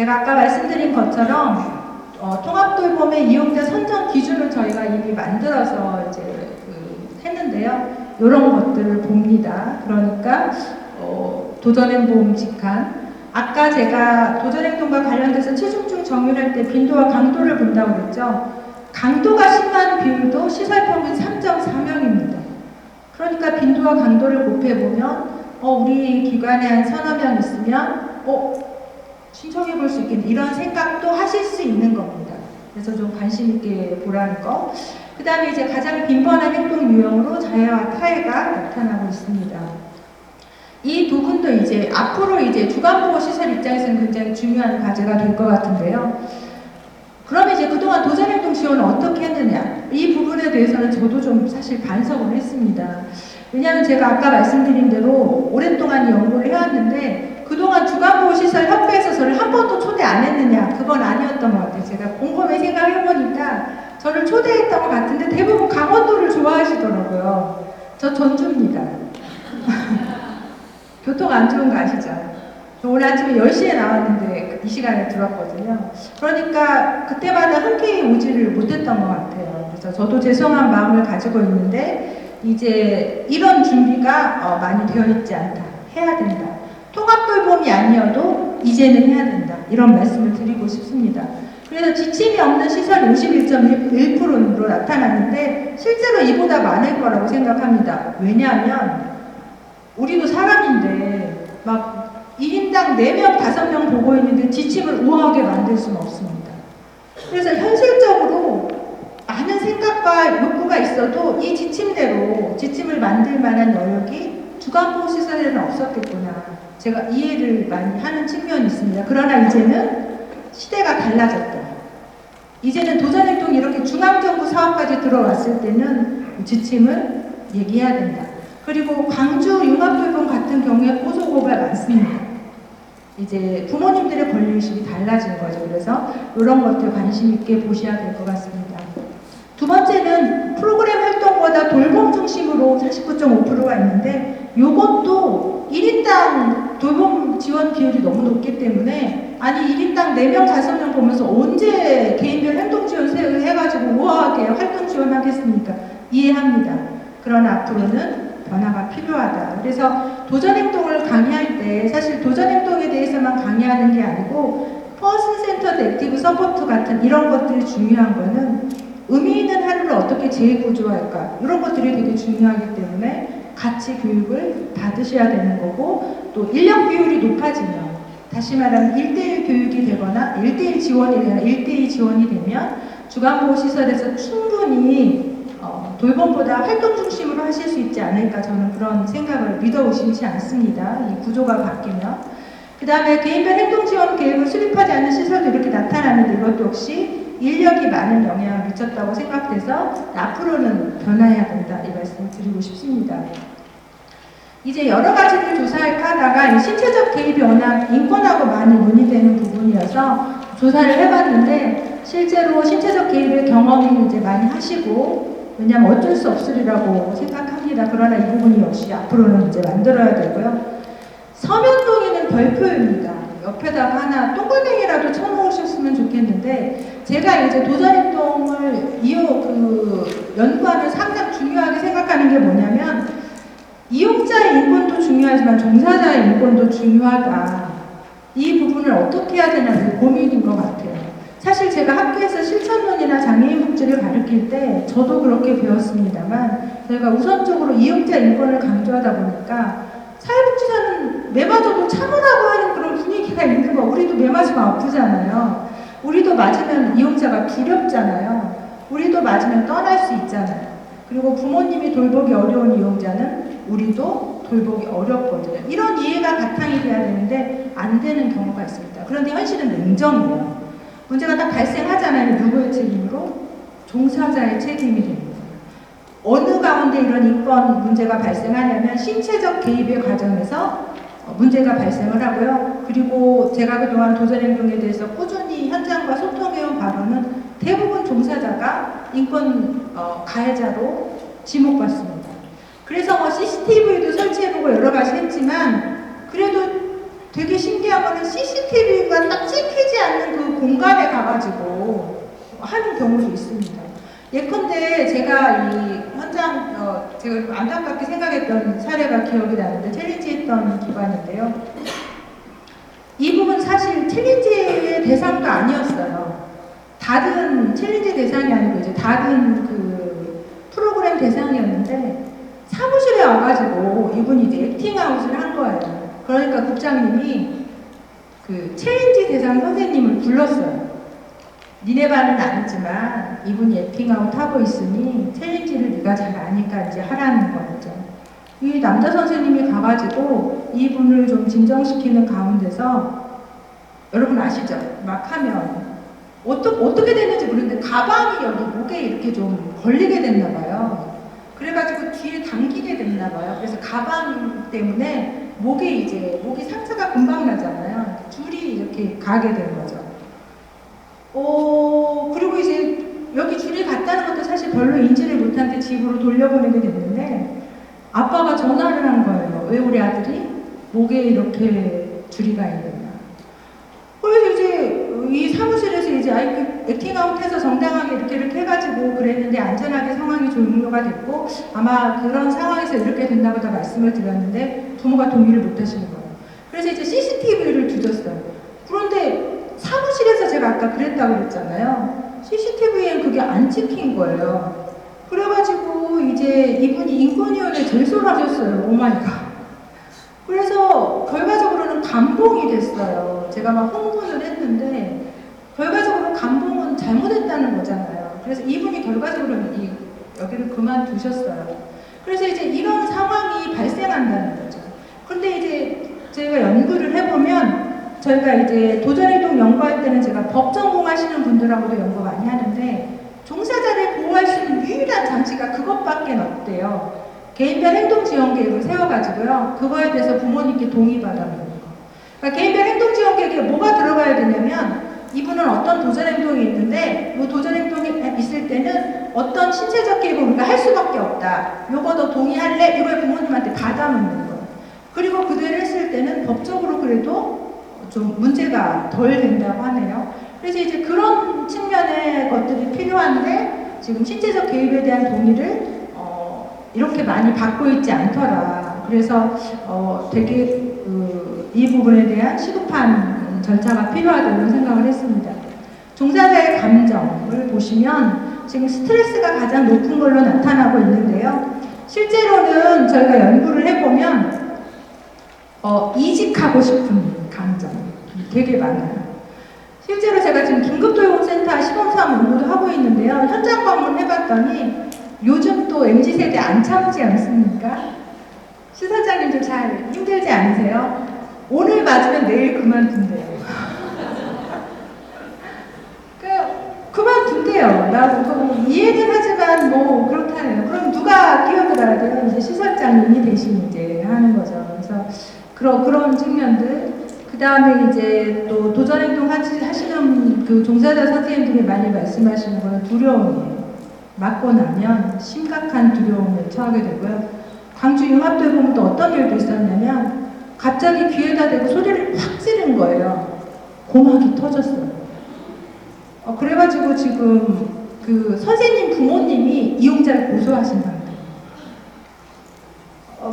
제가 아까 말씀드린 것처럼 통합돌봄의 이용자 선정 기준을 저희가 이미 만들어서 이제 했는데요. 이런 것들을 봅니다. 그러니까 도전행보음 직한, 아까 제가 도전행동과 관련돼서 체중중 정의할 때 빈도와 강도를 본다고 그랬죠. 강도가 심한 비율도 시설평균 3.4명입니다. 그러니까 빈도와 강도를 곱해보면 우리 기관에 한 서너 명 있으면 신청해 볼 수 있겠네, 이런 생각도 하실 수 있는 겁니다. 그래서 좀 관심 있게 보라는 거. 그 다음에 이제 가장 빈번한 행동 유형으로 자해와 타해가 나타나고 있습니다. 이 부분도 이제 앞으로 이제 주간보호시설 입장에서는 굉장히 중요한 과제가 될 것 같은데요. 그러면 이제 그동안 도전행동 지원을 어떻게 했느냐, 이 부분에 대해서는 저도 좀 사실 반성을 했습니다. 왜냐하면 제가 아까 말씀드린 대로 오랫동안 이 연구를 해왔는데 그동안 주간보호시설 협회에서 저를 한 번도 초대 안 했느냐, 그건 아니었던 것 같아요. 제가 곰곰이 생각해보니까 저를 초대했던 것 같은데 대부분 강원도를 좋아하시더라고요. 저 전주입니다. 교통 안 좋은 거 아시죠? 저 오늘 아침에 10시에 나왔는데 이 시간에 들었거든요. 그러니까 그때마다 흔쾌히 오지를 못했던 것 같아요. 그래서 저도 죄송한 마음을 가지고 있는데 이제 이런 준비가 많이 되어 있지 않다. 해야 된다. 통합돌봄이 아니어도 이제는 해야 된다. 이런 말씀을 드리고 싶습니다. 그래서 지침이 없는 시설이 51.1%로 나타났는데 실제로 이보다 많을 거라고 생각합니다. 왜냐하면 우리도 사람인데 막 1인당 4명, 5명 보고 있는데 지침을 우아하게 만들 수는 없습니다. 그래서 현실적으로 많은 생각과 욕구가 있어도 이 지침대로 지침을 만들 만한 여력이 주간보호시설에는 없었겠구나. 제가 이해를 많이 하는 측면이 있습니다. 그러나 이제는 시대가 달라졌다. 이제는 도전행동이 이렇게 중앙정부 사업까지 들어왔을 때는 지침을 얘기해야 된다. 그리고 광주 융합돌봄 같은 경우에 고소고발 많습니다. 이제 부모님들의 권리의식이 달라진 거죠. 그래서 이런 것들 관심 있게 보셔야 될 것 같습니다. 두 번째는 프로그램 활동보다 돌봄 중심으로 49.5%가 있는데 이것도 1인당 돌봄 지원 비율이 너무 높기 때문에 아니 1인당 4명, 5명 보면서 언제 개인별 행동 지원 해가지고 우아하게 활동 지원하겠습니까? 이해합니다. 그러나 앞으로는 변화가 필요하다. 그래서 도전행동을 강의할 때 사실 도전행동에 대해서만 강의하는 게 아니고 퍼슨 센터드 액티브 서포트 같은 이런 것들이 중요한 거는 의미 있는 하루를 어떻게 재구조할까, 이런 것들이 되게 중요하기 때문에 같이 교육을 받으셔야 되는 거고, 또 인력 비율이 높아지면, 다시 말하면 1:1 교육이 되거나 1:1 지원이 되거나 1:2 지원이 되면 주간보호시설에서 충분히 돌봄보다 활동 중심으로 하실 수 있지 않을까, 저는 그런 생각을 믿어 의심치 않습니다. 이 구조가 바뀌면. 그 다음에 개인별 행동 지원 계획을 수립하지 않는 시설도 이렇게 나타나는데 이것도 역시 인력이 많은 영향을 미쳤다고 생각돼서 앞으로는 변화해야 된다, 이 말씀을 드리고 싶습니다. 이제 여러 가지를 조사할까 하다가 이 신체적 개입이 워낙 인권하고 많이 논의되는 부분이어서 조사를 해봤는데 실제로 신체적 개입의 경험을 이제 많이 하시고, 왜냐하면 어쩔 수 없으리라고 생각합니다. 그러나 이 부분이 역시 앞으로는 이제 만들어야 되고요. 서면동의는 별표입니다. 옆에다가 하나 동글뱅이라도 쳐놓으셨으면 좋겠는데, 제가 이제 도전행동을 연구하면 상당히 중요하게 생각하는 게 뭐냐면, 이용자의 인권도 중요하지만 종사자의 인권도 중요하다. 이 부분을 어떻게 해야 되냐는 고민인 것 같아요. 사실 제가 학교에서 실천론이나 장애인 복지를 가르칠 때 저도 그렇게 배웠습니다만, 저희가 우선적으로 이용자 인권을 강조하다 보니까 사회복지사는 매 맞아도 참으라고 하는 그런 분위기가 있는 거, 우리도 매 맞으면 아프잖아요. 우리도 맞으면 이용자가 두렵잖아요. 우리도 맞으면 떠날 수 있잖아요. 그리고 부모님이 돌보기 어려운 이용자는 우리도 돌보기 어렵거든요. 이런 이해가 바탕이 돼야 되는데 안 되는 경우가 있습니다. 그런데 현실은 냉정해요. 문제가 딱 발생하잖아요. 누구의 책임으로? 종사자의 책임이 됩니다. 어느 가운데 이런 인권 문제가 발생하냐면 신체적 개입의 과정에서 문제가 발생을 하고요. 그리고 제가 그동안 도전행동에 대해서 꾸준히 현장과 소통해온 바로는 대부분 종사자가 인권 가해자로 지목받습니다. 그래서 CCTV도 설치해보고 여러 가지 했지만 그래도 되게 신기한 거는 CCTV가 딱 찍히지 않는 그 공간에 가가지고 하는 경우도 있습니다. 예컨대 제가 이 현장, 제가 안타깝게 생각했던 사례가 기억이 나는데 챌린지 했던 기관인데요. 이 부분 사실 챌린지의 대상도 아니었어요. 다른 챌린지 대상이 아니고 이제 다른 그 프로그램 대상이었는데 사무실에 와가지고 이분이 이제 액팅아웃을 한 거예요. 그러니까 국장님이 그 챌린지 대상 선생님을 불렀어요. 니네 반은 아니지만 이분이 액팅아웃 하고 있으니 챌린지를 네가 잘 아니까 이제 하라는 거였죠. 이 남자 선생님이 가가지고 이분을 좀 진정시키는 가운데서 여러분 아시죠? 막 하면 어떻게 됐는지 모르는데 가방이 여기 목에 이렇게 좀 걸리게 됐나 봐요. 그래가지고 뒤에 당기게 됐나 봐요. 그래서 가방 때문에 목이 상처가 금방 나잖아요. 줄이 이렇게 가게 된 거죠. 그리고 이제 여기 줄이 갔다는 것도 사실 별로 인지를 못한 채 집으로 돌려보내게 됐는데 아빠가 전화를 한 거예요. 왜 우리 아들이 목에 이렇게 줄이 가 있느냐. 그래서 이제 이 사무실에서 이제 액팅아웃해서 정당하게 이렇게 해가지고 그랬는데 안전하게 상황이 종료가 됐고 아마 그런 상황에서 이렇게 된다고 다 말씀을 드렸는데 부모가 동의를 못 하시는 거예요. 그래서 이제 CCTV를 두셨어요. 그런데 사무실에서 제가 아까 그랬다고 그랬잖아요. CCTV엔 그게 안 찍힌 거예요. 그래가지고 이제 이분이 인권위원회에 제소를 하셨어요. 오마이갓. 그래서 결과적으로는 감봉이 됐어요. 제가 막 홍보를 했는데 결과적으로 감봉은 잘못했다는 거잖아요. 그래서 이분이 결과적으로는 여기를 그만두셨어요. 그래서 이제 이런 상황이 발생한다는 거죠. 근데 이제 제가 연구를 해보면 저희가 이제 도전행동 연구할 때는 제가 법 전공하시는 분들하고도 연구 많이 하는데 종사자를 보호할 수 있는 유일한 장치가 그것밖에 없대요. 개인별 행동지원계획을 세워가지고요. 그거에 대해서 부모님께 동의받아보는 거. 그러니까 개인별 행동지원계획에 뭐가 들어가야 되냐면 이분은 어떤 도전행동이 있는데 이 도전행동이 있을 때는 어떤 신체적 개입을 우리가 할 수밖에 없다. 요거 너 동의할래? 이걸 부모님한테 받아놓는 거예요. 그리고 그대로 했을 때는 법적으로 그래도 좀 문제가 덜 된다고 하네요. 그래서 이제 그런 측면의 것들이 필요한데 지금 신체적 개입에 대한 동의를 이렇게 많이 받고 있지 않더라. 그래서 되게 이 부분에 대한 시급한 절차가 필요하다고 생각을 했습니다. 종사자의 감정을 보시면 지금 스트레스가 가장 높은 걸로 나타나고 있는데요. 실제로는 저희가 연구를 해보면 이직하고 싶은 감정 되게 많아요. 실제로 제가 지금 긴급도용센터 시범사업 연구도 하고 있는데요. 현장 방문해봤더니 요즘 또 MZ세대 안 참지 않습니까? 시사장님도 잘 힘들지 않으세요? 오늘 맞으면 내일 그만둔대요. 그만둔대요. 나도 이해는 하지만 뭐 그렇다네요. 그럼 누가 끼어들어야 돼요? 이제 시설장님이 대신 이제 하는 거죠. 그래서 그런 측면들. 그 다음에 이제 또 도전행동 하시는 그 종사자 선생님들이 많이 말씀하시는 거는 두려움이에요. 맞고 나면 심각한 두려움에 처하게 되고요. 광주 융합도에 보면 또 어떤 일도 있었냐면 갑자기 귀에다 대고 소리를 확 지른 거예요. 고막이 터졌어요. 그래가지고 지금 그 선생님 부모님이 이용자를 고소하신 상태.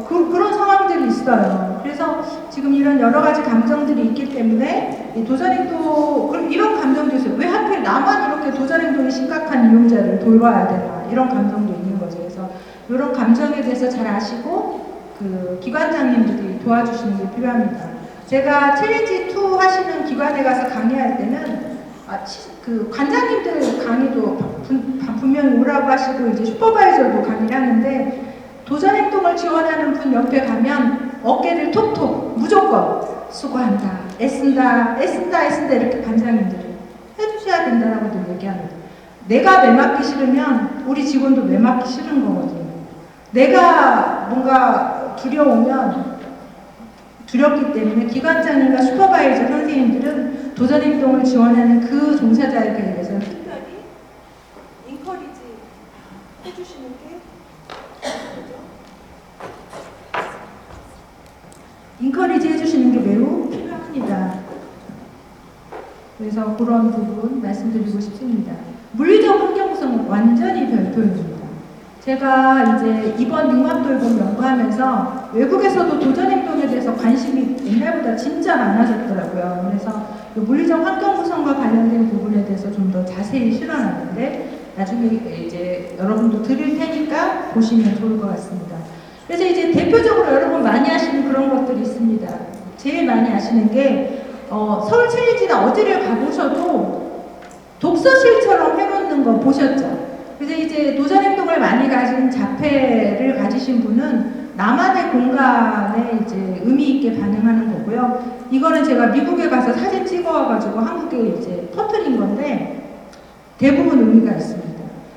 그런 상황들이 있어요. 그래서 지금 이런 여러 가지 감정들이 있기 때문에 도전행동, 이런 감정도 있어요. 왜 하필 나만 이렇게 도전행동이 심각한 이용자를 돌봐야 되나, 이런 감정도 있는 거죠. 그래서 이런 감정에 대해서 잘 아시고 그 기관장님들이 도와주시는 게 필요합니다. 제가 챌린지2 하시는 기관에 가서 강의할 때는 그 관장님들 강의도 분명히 오라고 하시고 이제 슈퍼바이저도 강의를 하는데 도전행동을 지원하는 분 옆에 가면 어깨를 톡톡 무조건 수고한다, 애쓴다 이렇게 관장님들이 해주셔야 된다라고 늘 얘기합니다. 내가 매 맞기 싫으면 우리 직원도 매 맞기 싫은 거거든요. 내가 뭔가 두렵기 때문에 기관장님과 슈퍼바이저 선생님들은 도전행동을 지원하는 그 종사자에 대해서 특별히 인커리지 해주시는 게 인커리지 해주시는 게 매우 필요합니다. 큽니다. 그래서 그런 부분 말씀드리고 싶습니다. 물리적 환경 구성은 완전히 별도입니다. 제가 이제 이번 융합돌봄 연구하면서 외국에서도 도전행동에 대해서 관심이 옛날보다 진짜 많아졌더라고요. 그래서 물리적 환경 구성과 관련된 부분에 대해서 좀 더 자세히 실어놨는데 나중에 이제 여러분도 들을 테니까 보시면 좋을 것 같습니다. 그래서 이제 대표적으로 여러분 많이 하시는 그런 것들이 있습니다. 제일 많이 하시는 게 서울 챌린지나 어디를 가보셔도 독서실처럼 해놓는 거 보셨죠? 그래서 이제 도전행동을 많이 가진 자폐를 가지신 분은 나만의 공간에 이제 의미 있게 반응하는 거고요. 이거는 제가 미국에 가서 사진 찍어와가지고 한국에 이제 퍼뜨린 건데 대부분 의미가 있습니다.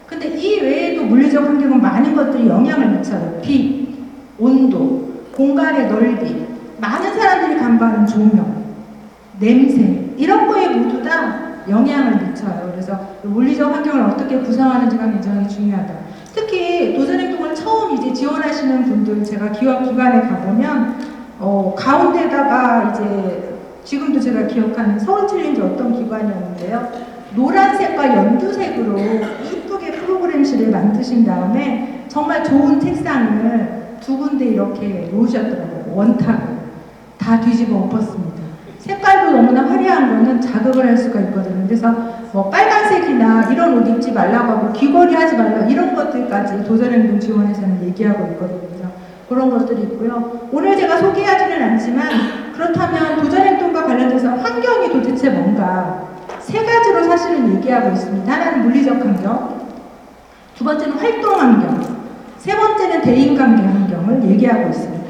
근데 이 외에도 물리적 환경은 많은 것들이 영향을 미쳐요. 빛, 온도, 공간의 넓이, 많은 사람들이 간과하는 조명, 냄새 이런 거에 모두 다 영향을 미쳐요. 그래서 물리적 환경을 어떻게 구성하는지가 굉장히 중요하다. 특히 도전행동을 처음 이제 지원하시는 분들 제가 기업기관에 가보면 가운데다가 이제 지금도 제가 기억하는 서울 챌린지 어떤 기관이었는데요. 노란색과 연두색으로 이쁘게 프로그램실을 만드신 다음에 정말 좋은 책상을 두 군데 이렇게 놓으셨더라고요. 원탁을 다 뒤집어 엎었습니다. 색깔도 너무나 화려한 거는 자극을 할 수가 있거든요. 그래서 뭐 빨간색이나 이런 옷 입지 말라고 하고 귀걸이 하지 말라 이런 것들까지 도전행동 지원에서는 얘기하고 있거든요. 그래서 그런 것들이 있고요. 오늘 제가 소개하지는 않지만 그렇다면 도전행동과 관련돼서 환경이 도대체 뭔가 세 가지로 사실은 얘기하고 있습니다. 하나는 물리적 환경, 두 번째는 활동 환경, 세 번째는 대인관계 환경을 얘기하고 있습니다.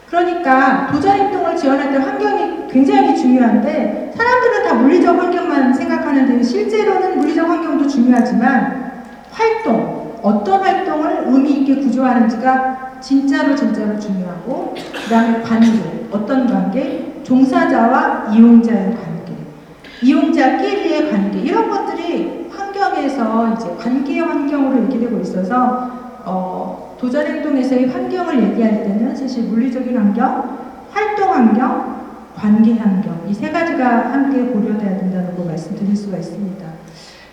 그러니까 도전행동을 지원할 때 환경이 굉장히 중요한데 사람들은 다 물리적 환경만 생각하는데 실제로는 물리적 환경도 중요하지만 활동, 어떤 활동을 의미 있게 구조하는지가 진짜로 중요하고 그 다음에 관계, 어떤 관계? 종사자와 이용자의 관계, 이용자끼리의 관계 이런 것들이 환경에서 이제 관계 환경으로 얘기되고 있어서 도전행동에서의 환경을 얘기할 때는 사실 물리적인 환경, 활동 환경, 관계 환경 이 세 가지가 함께 고려돼야 된다는 거 말씀드릴 수가 있습니다.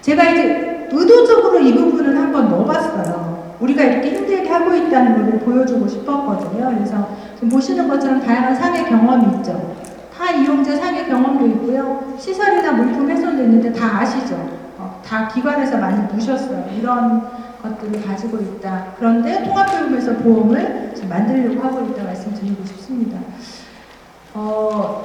제가 이제 의도적으로 이 부분은 한번 넣어봤어요. 우리가 이렇게 힘들게 하고 있다는 것을 보여주고 싶었거든요. 그래서 지금 보시는 것처럼 다양한 상해 경험이 있죠. 타 이용자 상해 경험도 있고요. 시설이나 물품 훼손도 있는데 다 아시죠? 다 기관에서 많이 보셨어요. 이런 것들을 가지고 있다. 그런데 통합교육에서 보험을 지금 만들려고 하고 있다 말씀드리고 싶습니다.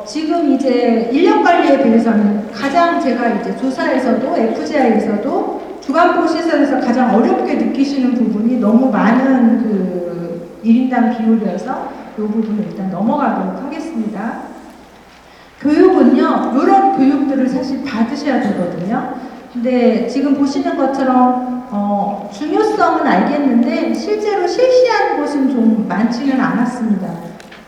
지금 이제 인력관리에 대해서는 가장 제가 이제 조사에서도 FGI에서도 주간보호시설에서 가장 어렵게 느끼시는 부분이 너무 많은 그 1인당 비율이어서 이 부분을 일단 넘어가도록 하겠습니다. 교육은요, 이런 교육들을 사실 받으셔야 되거든요. 근데 지금 보시는 것처럼 중요성은 알겠는데 실제로 실시한 곳은 좀 많지는 않았습니다.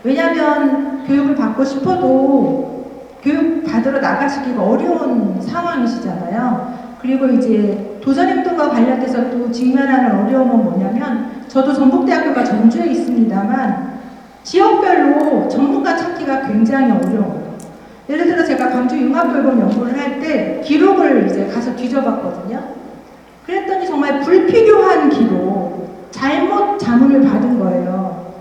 왜냐하면 교육을 받고 싶어도 교육 받으러 나가시기가 어려운 상황이시잖아요. 그리고 이제 도전행동과 관련돼서 또 직면하는 어려움은 뭐냐면 저도 전북대학교가 전주에 있습니다만 지역별로 전문가 찾기가 굉장히 어려워요. 예를 들어 제가 광주 융합돌봄 연구를 할 때 기록을 이제 가서 뒤져봤거든요. 그랬더니 정말 불필요한 기록, 잘못 자문을 받은 거예요.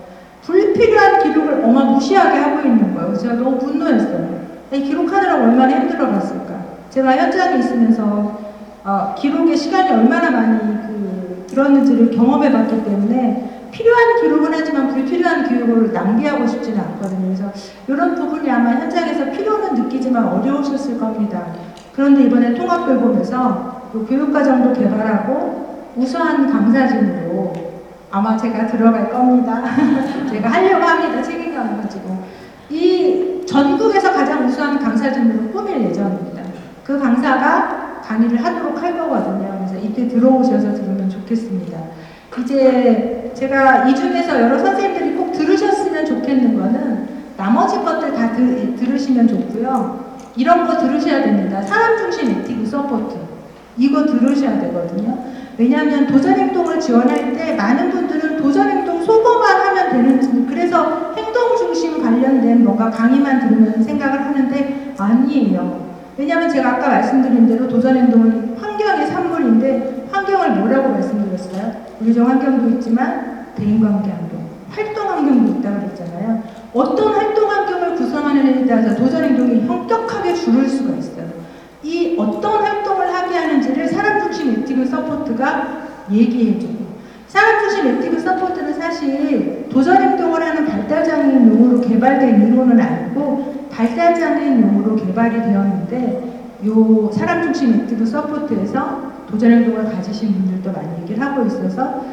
불필요한 기록을 어마무시하게 하고 있는 거예요. 제가 너무 분노했어요. 이 기록하느라고 얼마나 힘들어갔을까. 제가 현장에 있으면서 기록에 시간이 얼마나 많이 들었는지를 경험해봤기 때문에 필요한 기록은 하지만 불필요한 교육을 낭비하고 싶지는 않거든요. 그래서 이런 부분이 아마 현장에서 필요는 느끼지만 어려우셨을 겁니다. 그런데 이번에 통합돌봄에서 교육과정도 개발하고 우수한 강사진으로 아마 제가 들어갈 겁니다. 제가 하려고 합니다. 책임감 가지고. 이 전국에서 가장 우수한 강사진으로 꾸밀 예정입니다. 그 강사가 강의를 하도록 할 거거든요. 그래서 이때 들어오셔서 들으면 좋겠습니다. 이제 제가 이 중에서 여러 선생님들이 꼭 들으셨으면 좋겠는 거는 나머지 것들 다 들으시면 좋고요. 이런 거 들으셔야 됩니다. 사람 중심 액티브 서포트. 이거 들으셔야 되거든요. 왜냐하면 도전행동을 지원할 때 많은 분들은 도전행동 소거만 하면 되는지 그래서 행동 중심 관련된 뭔가 뭔가 강의만 들으면 생각을 하는데 아니에요. 왜냐하면 제가 아까 말씀드린 대로 도전행동은 환경이 산물인데 환경을 뭐라고 말씀드렸어요? 우리적 환경도 있지만 대인관계환경, 활동 환경도 있다고 그랬잖아요. 어떤 활동 환경을 구성하느냐에 따라서 도전행동이 현격하게 줄을 수가 있어요. 이 어떤 활동을 하게 하는지를 사람중심 액티브 서포트가 얘기해주고, 사람중심 액티브 서포트는 사실 도전행동을 하는 발달장애인용으로 개발된 이론은 아니고 발달장애인용으로 개발이 되었는데, 요 사람중심 액티브 서포트에서 도전행동을 가지신 분들도 많이 얘기를 하고 있어서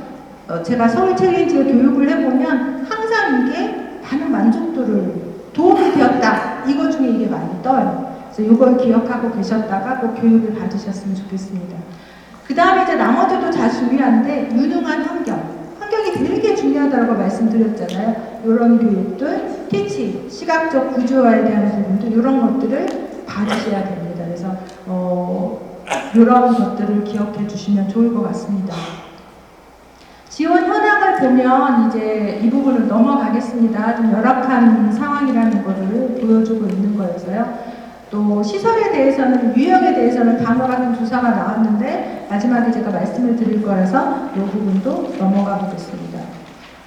제가 서울 챌린지 교육을 해보면 항상 이게 많은 만족도를 도움이 되었다, 이거 중에 이게 많이 떠요. 그래서 이걸 기억하고 계셨다가 꼭 교육을 받으셨으면 좋겠습니다. 그 다음에 이제 나머지도 다 중요한데 유능한 환경이 되게 중요하다고 말씀드렸잖아요. 이런 교육들, 티치, 시각적 구조화에 대한 부분도 이런 것들을 받으셔야 됩니다. 그래서 이런 것들을 기억해 주시면 좋을 것 같습니다. 지원 현황을 보면 이제 이 부분을 넘어가겠습니다. 좀 열악한 상황이라는 것을 보여주고 있는 거여서요. 또 시설에 대해서는, 유형에 대해서는 다음과 같은 조사가 나왔는데 마지막에 제가 말씀을 드릴 거라서 이 부분도 넘어가 보겠습니다.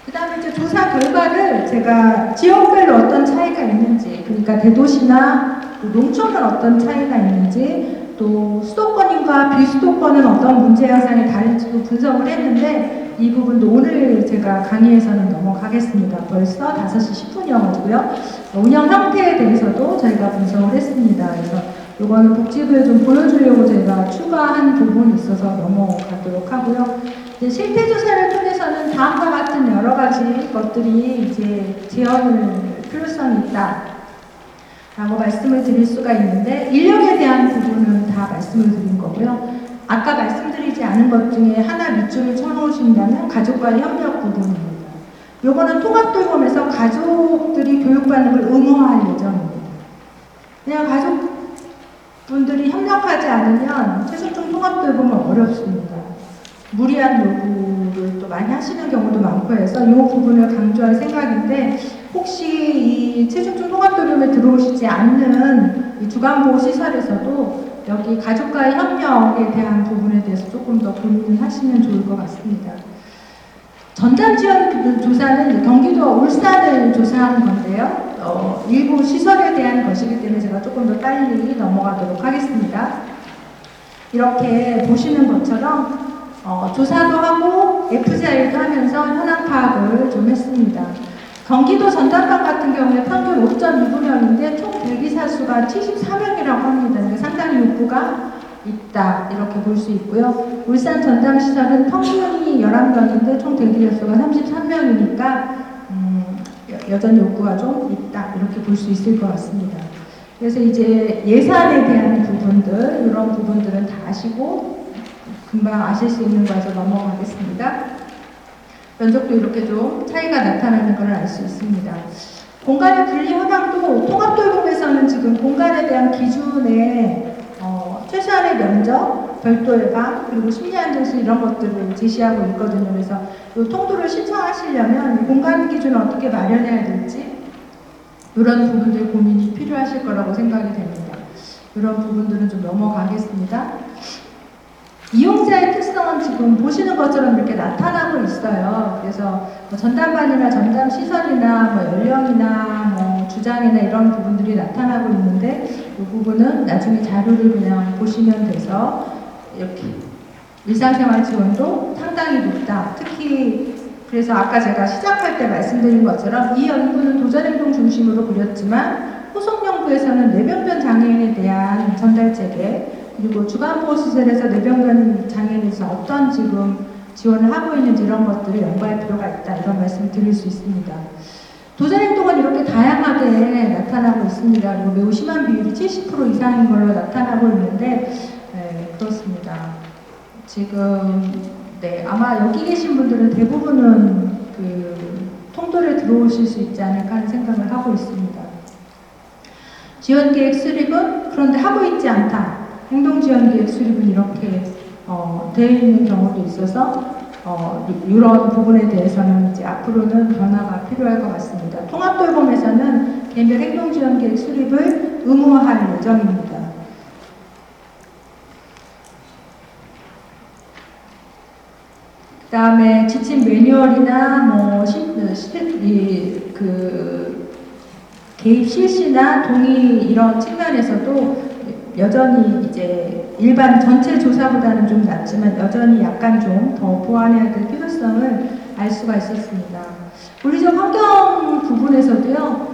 그 다음에 이제 조사 결과를 제가 지역별로 어떤 차이가 있는지, 그러니까 대도시나 또 농촌은 어떤 차이가 있는지, 또 수도권인과 비수도권은 어떤 문제 양상이 다른지도 분석을 했는데 이 부분도 오늘 제가 강의에서는 넘어가겠습니다. 벌써 5시 10분이어가지고요. 운영 형태에 대해서도 저희가 분석을 했습니다. 그래서 이거는 복지부에 좀 보여주려고 제가 추가한 부분이 있어서 넘어가도록 하고요. 이제 실태조사를 통해서는 다음과 같은 여러 가지 것들이 이제 재현을 필요성이 있다 라고 말씀을 드릴 수가 있는데, 인력에 대한 부분은 다 말씀을 드린 거고요. 아까 말씀드리지 않은 것 중에 하나 밑줄을 쳐놓으신다면 가족과의 협력 부분입니다. 요거는 통합돌봄에서 가족들이 교육받는 걸 의무화할 예정입니다. 그냥 가족분들이 협력하지 않으면 최소중 통합돌봄은 어렵습니다. 무리한 요구를 또 많이 하시는 경우도 많고 해서 이 부분을 강조할 생각인데, 혹시 이 최중증 통합돌봄에 들어오시지 않는 이 주간보호시설에서도 여기 가족과의 협력에 대한 부분에 대해서 조금 더 고민을 하시면 좋을 것 같습니다. 전담지원 조사는 경기도와 울산을 조사한 건데요. 일부 시설에 대한 것이기 때문에 제가 조금 더 빨리 넘어가도록 하겠습니다. 이렇게 보시는 것처럼 조사도 하고 FGI도 하면서 현황 파악을 좀 했습니다. 경기도 전담반 같은 경우에 평균 5.2분명인데 총 대기사 수가 74명이라고 합니다. 그러니까 상당히 욕구가 있다, 이렇게 볼 수 있고요. 울산 전담시설은 평균이 11명인데 총 대기자 수가 33명이니까 여전히 욕구가 좀 있다, 이렇게 볼 수 있을 것 같습니다. 그래서 이제 예산에 대한 부분들, 이런 부분들은 다 아시고 금방 아실 수 있는 거에서 넘어가겠습니다. 면적도 이렇게 좀 차이가 나타나는 걸 알 수 있습니다. 공간의 분리 현황도 통합돌봄에서는 지금 공간에 대한 기준에 최소한의 면적, 별도의 방, 그리고 심리안정실 이런 것들을 제시하고 있거든요. 그래서 이 통도를 신청하시려면 공간 기준을 어떻게 마련해야 될지 이런 부분들 고민이 필요하실 거라고 생각이 됩니다. 이런 부분들은 좀 넘어가겠습니다. 이용자의 특성은 지금 보시는 것처럼 이렇게 나타나고 있어요. 그래서 뭐 전담반이나 전담시설이나 뭐 연령이나 뭐 주장이나 이런 부분들이 나타나고 있는데 이 부분은 나중에 자료를 그냥 보시면 돼서 이렇게 일상생활 지원도 상당히 높다. 특히 그래서 아까 제가 시작할 때 말씀드린 것처럼 이 연구는 도전행동 중심으로 그렸지만 후속연구에서는 뇌병변 장애인에 대한 전달체계, 그리고 주간보호시설에서 뇌병변 장애인에 대해서 어떤 지금 지원을 하고 있는지 이런 것들을 연구할 필요가 있다, 이런 말씀을 드릴 수 있습니다. 도전행동은 이렇게 다양하게 나타나고 있습니다. 그리고 매우 심한 비율이 70% 이상인 걸로 나타나고 있는데 그렇습니다. 지금 아마 여기 계신 분들은 대부분은 그 통돌에 들어오실 수 있지 않을까 하는 생각을 하고 있습니다. 지원계획 수립은 그런데 하고 있지 않다. 행동지원계획 수립은 이렇게 되어 있는 경우도 있어서 이런 부분에 대해서는 이제 앞으로는 변화가 필요할 것 같습니다. 통합돌봄에서는 개인별 행동지원계획 수립을 의무화할 예정입니다. 그 다음에 지침 매뉴얼이나 개입 실시나 동의 이런 측면에서도 여전히 이제 일반 전체 조사보다는 좀 낮지만 여전히 약간 좀 더 보완해야 될 필요성을 알 수가 있었습니다. 물리적 환경 부분에서도요,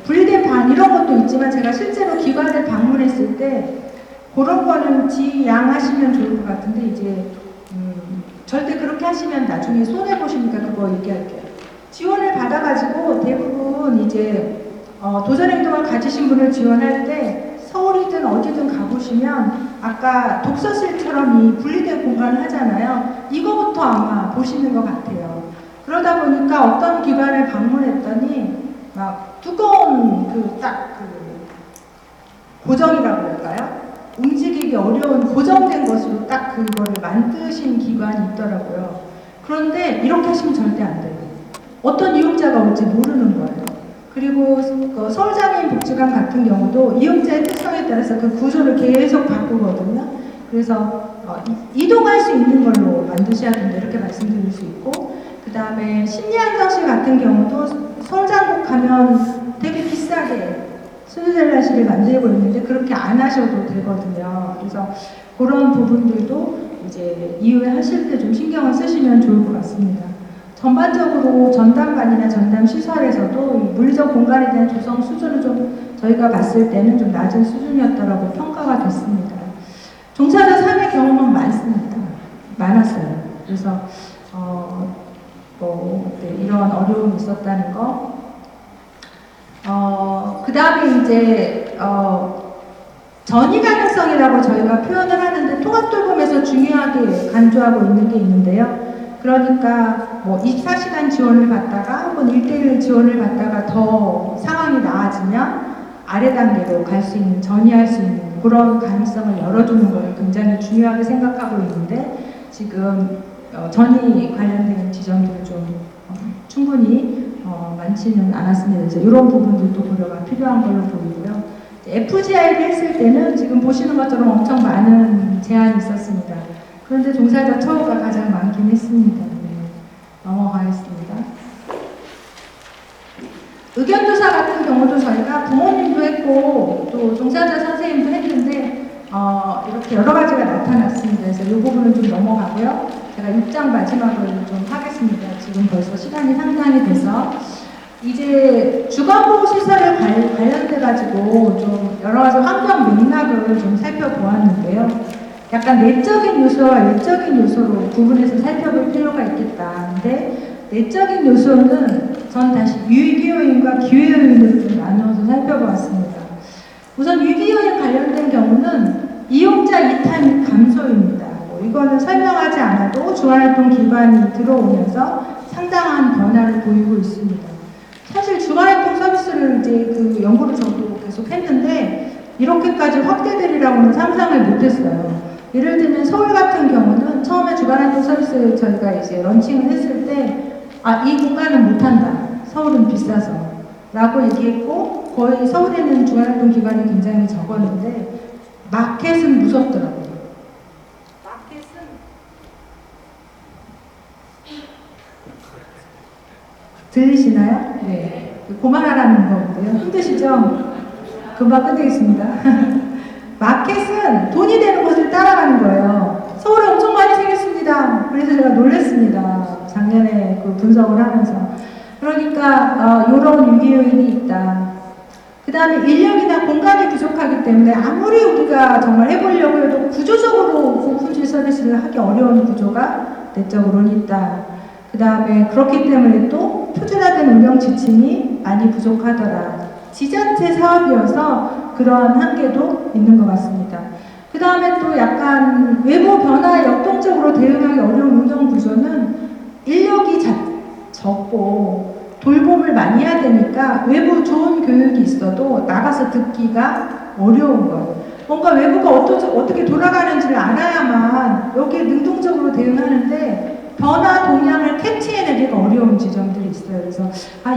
분리된 반 이런 것도 있지만 제가 실제로 기관을 방문했을 때 그런 거는 지양하시면 좋을 것 같은데 이제 절대 그렇게 하시면 나중에 손해 보시니까 그거 얘기할게요. 지원을 받아가지고 대부분 이제 도전행동을 가지신 분을 지원할 때 서울이든 어디든 가보시면 아까 독서실처럼 이 분리된 공간을 하잖아요. 이거부터 아마 보시는 것 같아요. 그러다 보니까 어떤 기관을 방문했더니 막 두꺼운 고정이라고 할까요? 움직이기 어려운 고정된 것으로 딱 그거를 만드신 기관이 있더라고요. 그런데 이렇게 하시면 절대 안 돼요. 어떤 이용자가 올지 모르는 거예요. 그리고 서울장애인복지관 같은 경우도 이용자의 특성에 따라서 그 구조를 계속 바꾸거든요. 그래서 이동할 수 있는 걸로 만드셔야 된다 이렇게 말씀드릴 수 있고, 그 다음에 심리안정실 같은 경우도 서울장복 가면 되게 비싸게 수유젤라실을 만들고 있는데 그렇게 안 하셔도 되거든요. 그래서 그런 부분들도 이제 이후에 하실 때 좀 신경을 쓰시면 좋을 것 같습니다. 전반적으로 전담반이나 전담 시설에서도 이 물리적 공간에 대한 조성 수준은 좀 저희가 봤을 때는 좀 낮은 수준이었다라고 평가가 됐습니다. 종사자 3의 경험은 많았어요. 그래서 이런 어려움이 있었다는 거. 그 다음에 이제 전이 가능성이라고 저희가 표현을 하는데 통합돌봄에서 중요하게 강조하고 있는 게 있는데요. 그러니까 24시간 지원을 받다가 혹은 1:1 지원을 받다가 더 상황이 나아지면 아래 단계로 갈 수 있는, 전이할 수 있는 그런 가능성을 열어두는 걸 굉장히 중요하게 생각하고 있는데 지금 전이 관련된 지점들을 좀 충분히 많지는 않았습니다. 그래서 이런 부분들도 고려가 필요한 걸로 보이고요. FGI를 했을 때는 지금 보시는 것처럼 엄청 많은 제한이 있었습니다. 그런데 종사자 처우가 가장 많긴 했습니다. 네, 넘어가겠습니다. 의견조사 같은 경우도 저희가 부모님도 했고 또 종사자 선생님도 했는데 이렇게 여러 가지가 나타났습니다. 그래서 이 부분은 좀 넘어가고요. 제가 6장 마지막을 좀 하겠습니다. 지금 벌써 시간이 상당히 돼서 이제 주거보호시설에 관련돼가지고 좀 여러 가지 환경 맥락을 좀 살펴보았는데요. 약간 내적인 요소와 외적인 요소로 구분해서 살펴볼 필요가 있겠다. 근데 내적인 요소는 전 다시 유익 요인과 기회 요인으로 좀 나누어서 살펴보았습니다. 우선 유익 요인 관련된 경우는 이용자 이탈 및 감소입니다. 이거는 설명하지 않아도 주간활동 기반이 들어오면서 상당한 변화를 보이고 있습니다. 사실 주간활동 서비스를 이제 그 연구를 저도 계속 했는데 이렇게까지 확대되리라고는 상상을 못했어요. 예를 들면 서울 같은 경우는 처음에 주간활동 서비스 저희가 이제 런칭을 했을 때 이 공간은 못한다. 서울은 비싸서 라고 얘기했고 거의 서울에는 주간활동 기관이 굉장히 적었는데 마켓은 무섭더라고요. 마켓은 들리시나요? 네. 그만하라는 거고요. 힘드시죠? 금방 끝내겠습니다. 마켓은 돈이 되는 곳을 따라가는 거예요. 서울에 엄청 많이 생겼습니다. 그래서 제가 놀랐습니다. 작년에 그 분석을 하면서. 그러니까 이런 유기 요인이 있다. 그 다음에 인력이나 공간이 부족하기 때문에 아무리 우리가 정말 해보려고 해도 구조적으로 고품질 서비스를 하기 어려운 구조가 내적으로는 있다. 그 다음에 그렇기 때문에 또 표준화된 운영 지침이 많이 부족하더라. 지자체 사업이어서 그러한 한계도 있는 것 같습니다. 그 다음에 또 약간 외부 변화에 역동적으로 대응하기 어려운 운영 구조는 인력이 적고 돌봄을 많이 해야 되니까 외부 좋은 교육이 있어도 나가서 듣기가 어려운 거예요. 뭔가 외부가 어떻게 돌아가는지를 알아야만 여기에 능동적으로 대응하는데 변화 동향을 캐치해내기가 어려운 지점. 지점들이 있어요. 그래서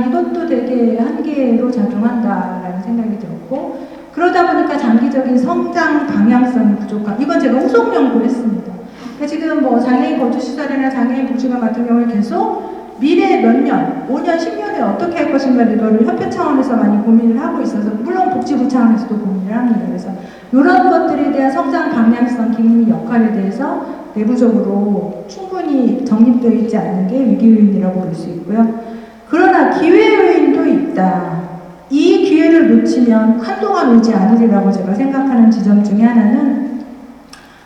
이것도 되게 한계로 작용한다라는 생각이 들었고, 그러다 보니까 장기적인 성장 방향성이 부족한, 이건 제가 후속 연구를 했습니다. 그러니까 지금 뭐 장애인 거주시설이나 장애인 복지관 같은 경우에 계속 미래 몇 년, 5년, 10년에 어떻게 할 것인가 이거를 협회 차원에서 많이 고민을 하고 있어서, 물론 복지부 차원에서도 고민을 합니다. 그래서 이런 것들에 대한 성장 방향성, 기능 역할에 대해서 내부적으로 충분히 정립되어 있지 않는 게 위기 요인이라고 볼 수 있고요. 그러나 기회 요인도 있다. 이 기회를 놓치면 한동안 오지 않으리라고 제가 생각하는 지점 중에 하나는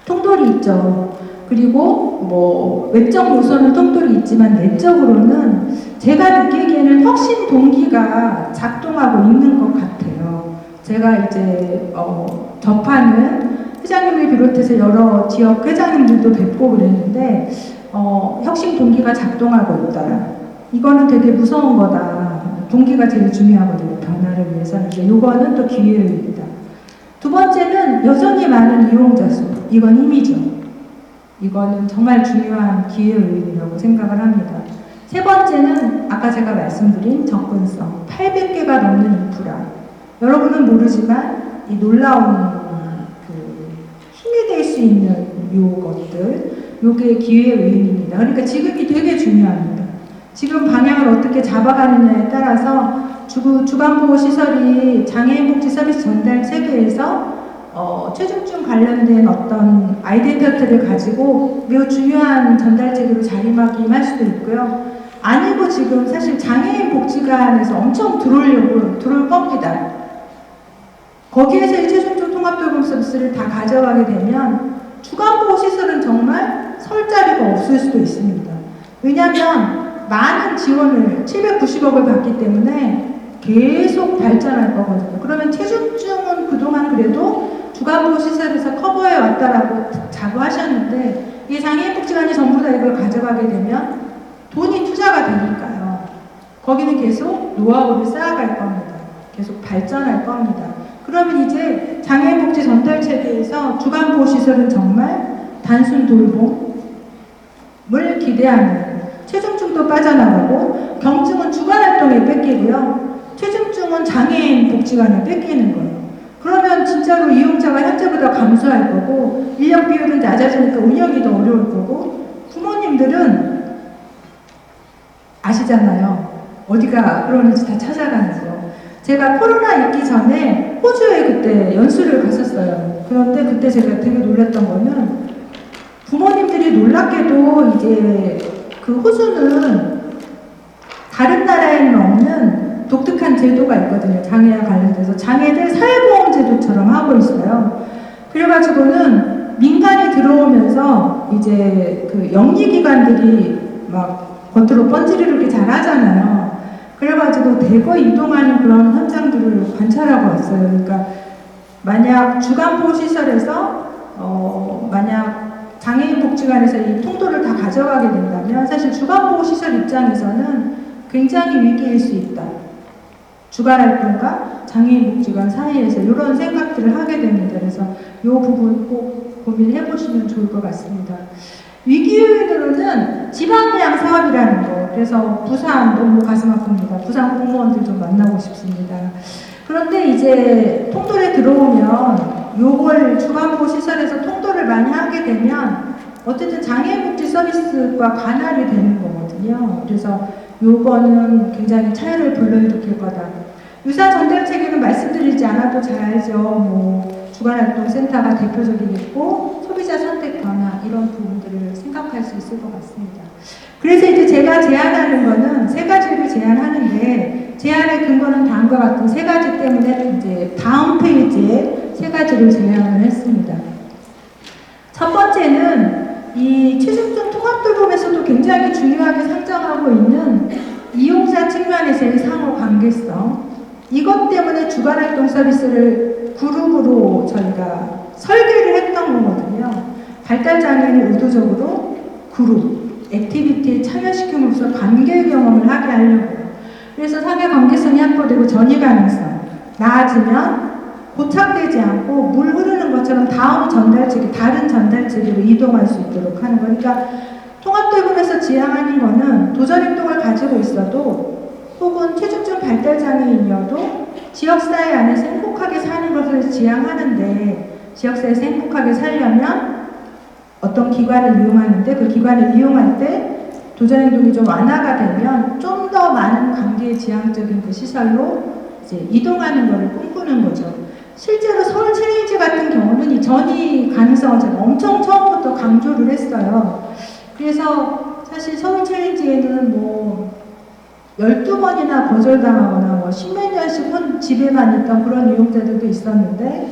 통돌이 있죠. 그리고 뭐 외적 요소는 통돌이 있지만 내적으로는 제가 느끼기에는 혁신 동기가 작동하고 있는 것 같아요. 제가 이제 접하는 회장님을 비롯해서 여러 지역 회장님들도 뵙고 그랬는데 혁신 동기가 작동하고 있다. 이거는 되게 무서운 거다. 동기가 제일 중요하거든요. 변화를 위해서는. 이거는 또 기회입니다. 두 번째는 여전히 많은 이용자 수. 이건 힘이죠. 이거는 정말 중요한 기회 요인이라고 생각을 합니다. 세 번째는 아까 제가 말씀드린 접근성. 800개가 넘는 인프라. 여러분은 모르지만 이 놀라운 힘이 될 수 있는 요것들, 요게 기회 요인입니다. 그러니까 지금이 되게 중요합니다. 지금 방향을 어떻게 잡아가느냐에 따라서 주간보호시설이 장애인복지 서비스 전달 체계에서 최중증 관련된 어떤 아이덴티티를 가지고 매우 중요한 전달 체계로 자리매김할 수도 있고요. 아니고 지금 사실 장애인 복지관에서 엄청 들어올 겁니다. 거기에서 이 최중증 통합돌봄 서비스를 다 가져가게 되면 주간보호시설은 정말 설 자리가 없을 수도 있습니다. 왜냐하면 많은 지원을 790억을 받기 때문에 계속 발전할 거거든요. 그러면 최중증은 그동안 그래도 주간보호시설에서 커버해 왔다라고 자부하셨는데 이 장애인복지관이 전부 다 이걸 가져가게 되면 돈이 투자가 되니까요. 거기는 계속 노하우를 쌓아갈 겁니다. 계속 발전할 겁니다. 그러면 이제 장애인복지 전달체계에서 주간보호시설은 정말 단순 돌봄을 기대하는, 최중증도 빠져나가고 경증은 주간활동에 뺏기고요. 최중증은 장애인 복지관에 뺏기는 거예요. 그러면 진짜로 이용자가 현재보다 감소할 거고 인력 비율은 낮아지니까 운영이 더 어려울 거고 부모님들은 아시잖아요. 어디가 그러는지 다 찾아가는 거. 제가 코로나 있기 전에 호주에 그때 연수를 갔었어요. 그런데 그때 제가 되게 놀랐던 거는 부모님들이 놀랍게도 이제 그 호주는 다른 나라에는 없는 독특한 제도가 있거든요. 장애와 관련돼서 장애를 사회보험제도처럼 하고 있어요. 그래가지고는 민간이 들어오면서 이제 그 영리기관들이 막 겉으로 번지르르기 잘 하잖아요. 그래가지고 대거 이동하는 그런 현장들을 관찰하고 왔어요. 그러니까 만약 주간보호시설에서 만약 장애인복지관에서 이 통도를 다 가져가게 된다면 사실 주간보호시설 입장에서는 굉장히 위기일 수 있다. 주간활동과 장애인복지관 사이에서 이런 생각들을 하게 됩니다. 그래서 이 부분 꼭 고민해 보시면 좋을 것 같습니다. 위기 요인으로는 지방의양 사업이라는 거. 그래서 부산 너무 가슴 아픕니다. 부산 공무원들 좀 만나고 싶습니다. 그런데 이제 통돌에 들어오면 요걸 주간보호시설에서 통돌을 많이 하게 되면 어쨌든 장애인복지 서비스과 관할이 되는 거거든요. 그래서 요거는 굉장히 차이를 불러일으킬 거다. 유사 전달 체계는 말씀드리지 않아도 잘 알죠. 뭐 주간활동센터가 대표적이겠고 소비자 선택 변화 이런 부분들을 생각할 수 있을 것 같습니다. 그래서 이제 제가 제안하는 거는 세 가지를 제안하는데 제안의 근거는 다음과 같은 세 가지 때문에 이제 다음 페이지에 세 가지를 제안을 했습니다. 첫 번째는 이 최중증 통합돌봄에서도 굉장히 중요하게 상정하고 있는 이용자 측면에서의 상호 관계성. 이것 때문에 주간활동 서비스를 그룹으로 저희가 설계를 했던 거거든요. 발달장애인을 의도적으로 그룹, 액티비티에 참여시킴으로써 관계 경험을 하게 하려고요. 그래서 상해 관계성이 확보되고 전이 가능성, 나아지면 고착되지 않고 물 흐르는 것처럼 다음 전달체계, 다른 전달체계로 이동할 수 있도록 하는 거니까 통합돌봄에서 지향하는 거는 도전행동을 가지고 가지고 있어도 혹은 체중증 발달 장애인이어도 지역사회 안에서 행복하게 사는 것을 지향하는데 지역사회에서 행복하게 살려면 어떤 기관을 이용하는데 그 기관을 이용할 때 도전행동이 좀 완화가 되면 좀 더 많은 관계 지향적인 그 시설로 이제 이동하는 것을 꿈꾸는 거죠. 실제로 서울 챌린지 같은 경우는 이 전이 가능성을 제가 엄청 처음부터 강조를 했어요. 그래서 사실 서울 챌린지에는 뭐 12번이나 거절당하거나 뭐 10몇 년씩 집에만 있던 그런 이용자들도 있었는데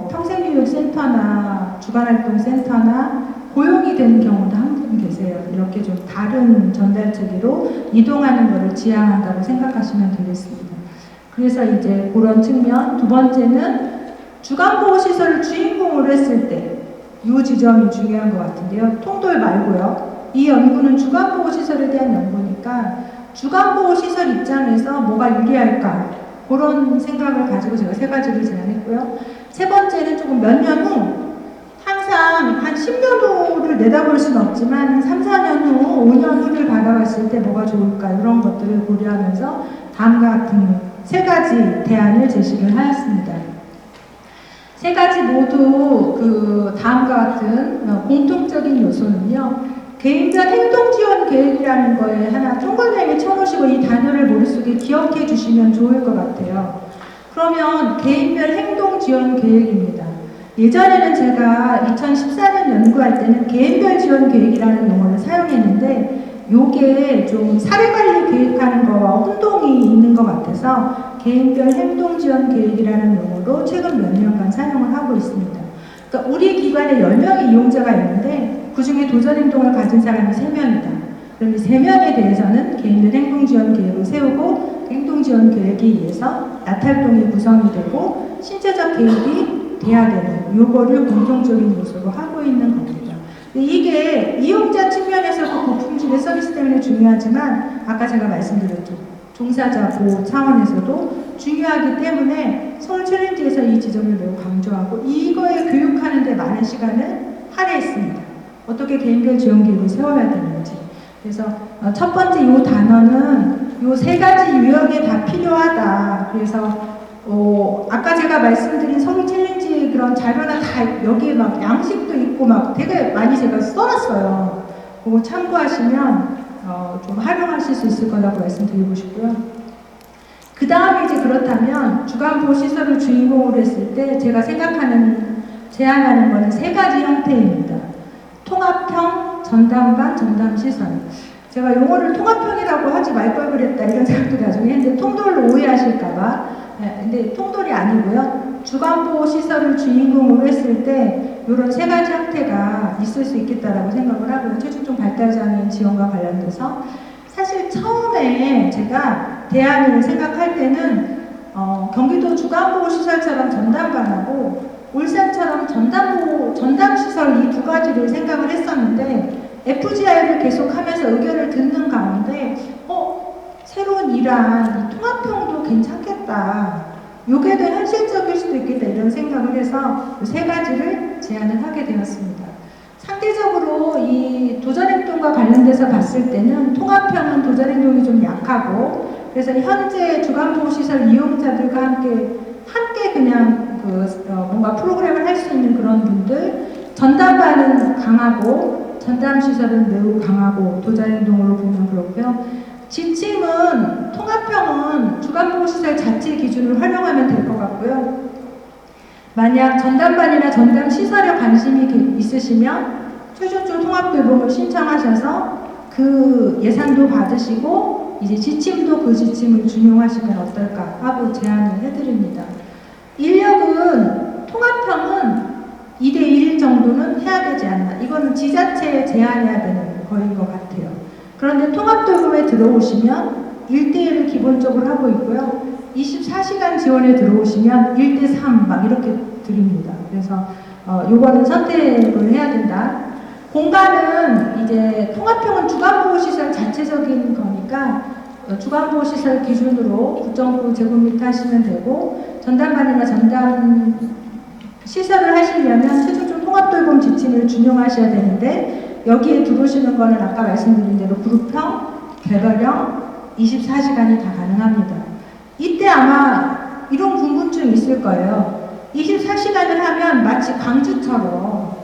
평생교육센터나 주간활동센터나 고용이 되는 경우도 한 분 계세요. 이렇게 좀 다른 전달체계로 이동하는 것을 지향한다고 생각하시면 되겠습니다. 그래서 이제 그런 측면, 두 번째는 주간보호시설을 주인공으로 했을 때 이 지점이 중요한 것 같은데요. 통돌 말고요. 이 연구는 주간보호시설에 대한 연구니까 주간보호시설 입장에서 뭐가 유리할까 그런 생각을 가지고 제가 세 가지를 제안했고요. 세 번째는 조금 몇 년 후 항상 한 10년 후를 내다볼 수는 없지만 3, 4년 후, 5년 후를 바라봤을 때 뭐가 좋을까 이런 것들을 고려하면서 다음과 같은 세 가지 대안을 제시를 하였습니다. 세 가지 모두 그 다음과 같은 공통적인 요소는요. 개인별 행동지원 계획이라는 거에 하나 동글뱅이 쳐놓으시고 이 단어를 머릿속에 기억해 주시면 좋을 것 같아요. 그러면 개인별 행동지원 계획입니다. 예전에는 제가 2014년 연구할 때는 개인별 지원 계획이라는 용어를 사용했는데 요게 좀 사례관리 계획하는 거와 혼동이 있는 것 같아서 개인별 행동지원 계획이라는 용어로 최근 몇 년간 사용을 하고 있습니다. 그러니까 우리 기관에 10명의 이용자가 있는데 그 중에 도전행동을 가진 사람이 3명이다. 그럼 이 3명에 대해서는 개인별 행동지원 계획을 세우고 행동지원 계획에 의해서 나탈동이 구성이 되고 신체적 계획이 돼야 되는 요거를 공통적인 요소로 하고 있는 겁니다. 이게 이용자 측면에서도 고품질의 서비스 때문에 중요하지만 아까 제가 말씀드렸죠. 종사자 보호 차원에서도 중요하기 때문에 서울 챌린지에서 이 지점을 매우 강조하고 이거에 교육하는 데 많은 시간을 할애했습니다. 어떻게 개인별 지원 계획을 세워야 되는지. 그래서 첫 번째 이 단어는 이 세 가지 유형에 다 필요하다. 그래서 아까 제가 말씀드린 서울 챌린지의 그런 자료나 다 여기에 막 양식도 있고 막 되게 많이 제가 써놨어요. 그거 참고하시면 좀 활용하실 수 있을 거라고 말씀드리고 싶고요. 그 다음에 이제 그렇다면 주간보호시설을 주인공으로 했을 때 제가 제안하는 거는 세 가지 형태입니다. 통합형, 전담반, 전담시설. 제가 용어를 통합형이라고 하지 말 걸 그랬다 이런 생각도 나중에 했는데 통돌로 오해하실까봐. 근데 통돌이 아니고요. 주간보호시설을 주인공으로 했을 때 이런 세 가지 형태가 있을 수 있겠다라고 생각을 하고요. 체중증 발달장애인 지원과 관련돼서 사실 처음에 제가 대안을 생각할 때는 경기도 주간보호시설처럼 전담반하고 울산처럼 전담시설 이 두 가지를 생각을 했었는데 FGI를 계속하면서 의견을 듣는 가운데 새로운 일환 이 통합형도 괜찮겠다. 요게 더 현실적일 수도 있겠다 이런 생각을 해서 세 가지를 제안을 하게 되었습니다. 상대적으로 이 도전행동과 관련돼서 봤을 때는 통합형은 도전행동이 좀 약하고 그래서 현재 주간보호시설 이용자들과 함께 그냥 뭔가 프로그램을 할 수 있는 그런 분들 전담반은 강하고 전담시설은 매우 강하고 도전행동으로 보면 그렇고요. 지침은 통합형은 주간보호시설 자체 기준을 활용하면 될 것 같고요. 만약 전담반이나 전담시설에 관심이 있으시면 최종적 통합돌봄을 신청하셔서 그 예산도 받으시고 이제 지침도 그 지침을 준용하시면 어떨까 하고 제안을 해드립니다. 인력은 통합형은 2대1 정도는 해야 되지 않나. 이거는 지자체에 제안해야 되는 거인 것 같아요. 그런데 통합돌봄에 들어오시면 1대1을 기본적으로 하고 있고요. 24시간 지원에 들어오시면 1대3 막 이렇게 드립니다. 그래서 요거는 선택을 해야 된다. 공간은 이제 통합형은 주간보호시설 자체적인 거니까 주간보호시설 기준으로 9.9제곱미터 하시면 되고 전담반이나 전담 시설을 하시려면 최종적 통합돌봄 지침을 준용하셔야 되는데 여기에 들어오시는 거는 아까 말씀드린 대로 그룹형, 개발형 24시간이 다 가능합니다. 이때 아마 이런 궁금증이 있을 거예요. 24시간을 하면 마치 광주처럼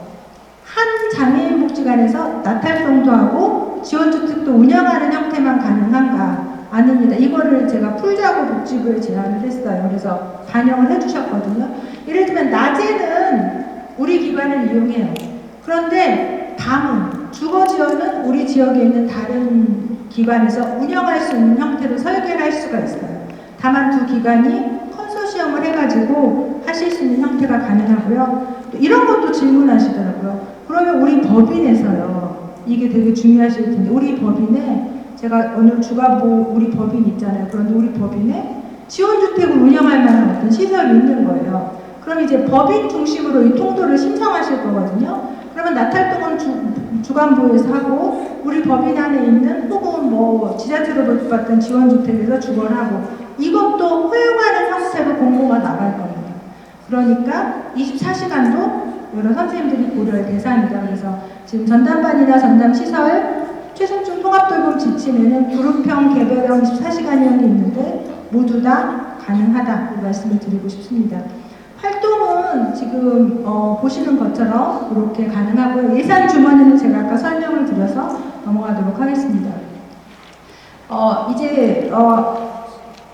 한 장애인복지관에서 나탈동도 하고 지원주택도 운영하는 형태만 가능한가? 아닙니다. 이거를 제가 풀자고 복지부에 제안을 했어요. 그래서 반영을 해주셨거든요. 예를 들면 낮에는 우리 기관을 이용해요. 그런데 밤은 주거지원은 우리 지역에 있는 다른 기관에서 운영할 수 있는 형태로 설계를 할 수가 있어요. 다만 두 기관이 컨소시엄을 해가지고 하실 수 있는 형태가 가능하고요. 또 이런 것도 질문하시더라고요. 그러면 우리 법인에서요. 이게 되게 중요하실 텐데 우리 법인에 제가 오늘 주간보 우리 법인 있잖아요. 그런데 우리 법인에 지원주택을 운영할 만한 어떤 시설이 있는 거예요. 그럼 이제 법인 중심으로 이 통도를 신청하실 거거든요. 그러면 나탈동은 주간부에서 하고 우리 법인 안에 있는 혹은 뭐 지자체로 받던 지원주택에서 주거하고 이것도 허용하는 형태로 공고가 나갈 겁니다. 그러니까 24시간도 여러 선생님들이 고려할 대상이다. 그래서 지금 전담반이나 전담시설 최종중 통합돌봄 지침에는 그룹형 개별형 24시간형이 있는데 모두 다 가능하다 이 말씀을 드리고 싶습니다. 활동은 지금 보시는 것처럼 이렇게 가능하고요. 예산 주머니는 제가 아까 설명을 드려서 넘어가도록 하겠습니다. 이제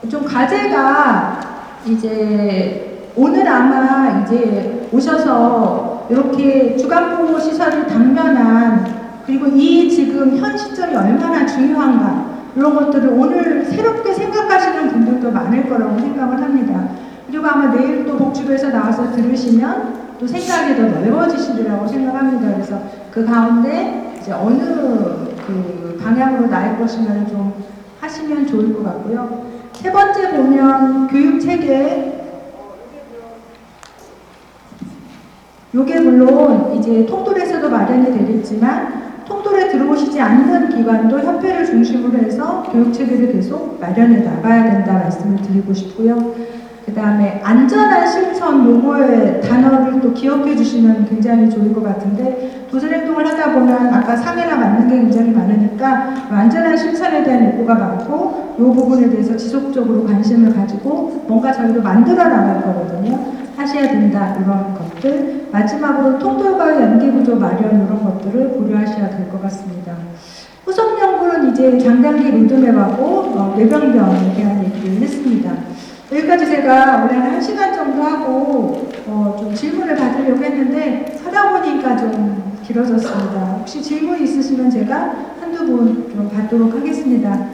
좀 과제가 이제 오늘 아마 이제 오셔서 이렇게 주간보호 시설을 당면한 그리고 이 지금 현 시점이 얼마나 중요한가 이런 것들을 오늘 새롭게 생각하시는 분들도 많을 거라고 생각을 합니다. 그리고 아마 내일 또 복지부에서 나와서 들으시면 또 생각이 더 넓어지시리라고 생각합니다. 그래서 그 가운데 이제 어느 그 방향으로 나을 것인가를 좀 하시면 좋을 것 같고요. 세 번째 보면 교육 체계. 요게 물론 이제 통돌에서도 마련이 되겠지만 통돌에 들어오시지 않는 기관도 협회를 중심으로 해서 교육 체계를 계속 마련해 나가야 된다 말씀을 드리고 싶고요. 그 다음에 안전한 실천 요거의 단어를 또 기억해 주시면 굉장히 좋을 것 같은데 도설행동을 하다 보면 아까 상해나 맞는 게 굉장히 많으니까 안전한 실천에 대한 요구가 많고 이 부분에 대해서 지속적으로 관심을 가지고 뭔가 저희도 만들어 나갈 거거든요. 하셔야 된다 이런 것들. 마지막으로 통돌과의 연계구조 마련 이런 것들을 고려하셔야 될 것 같습니다. 후속 연구는 이제 장단기 로드맵하고 뇌병변에 대한 얘기를 했습니다. 여기까지 제가 원래 한 1시간 정도 하고 좀 질문을 받으려고 했는데 하다 보니까 좀 길어졌습니다. 혹시 질문 있으시면 제가 한두 분 좀 받도록 하겠습니다.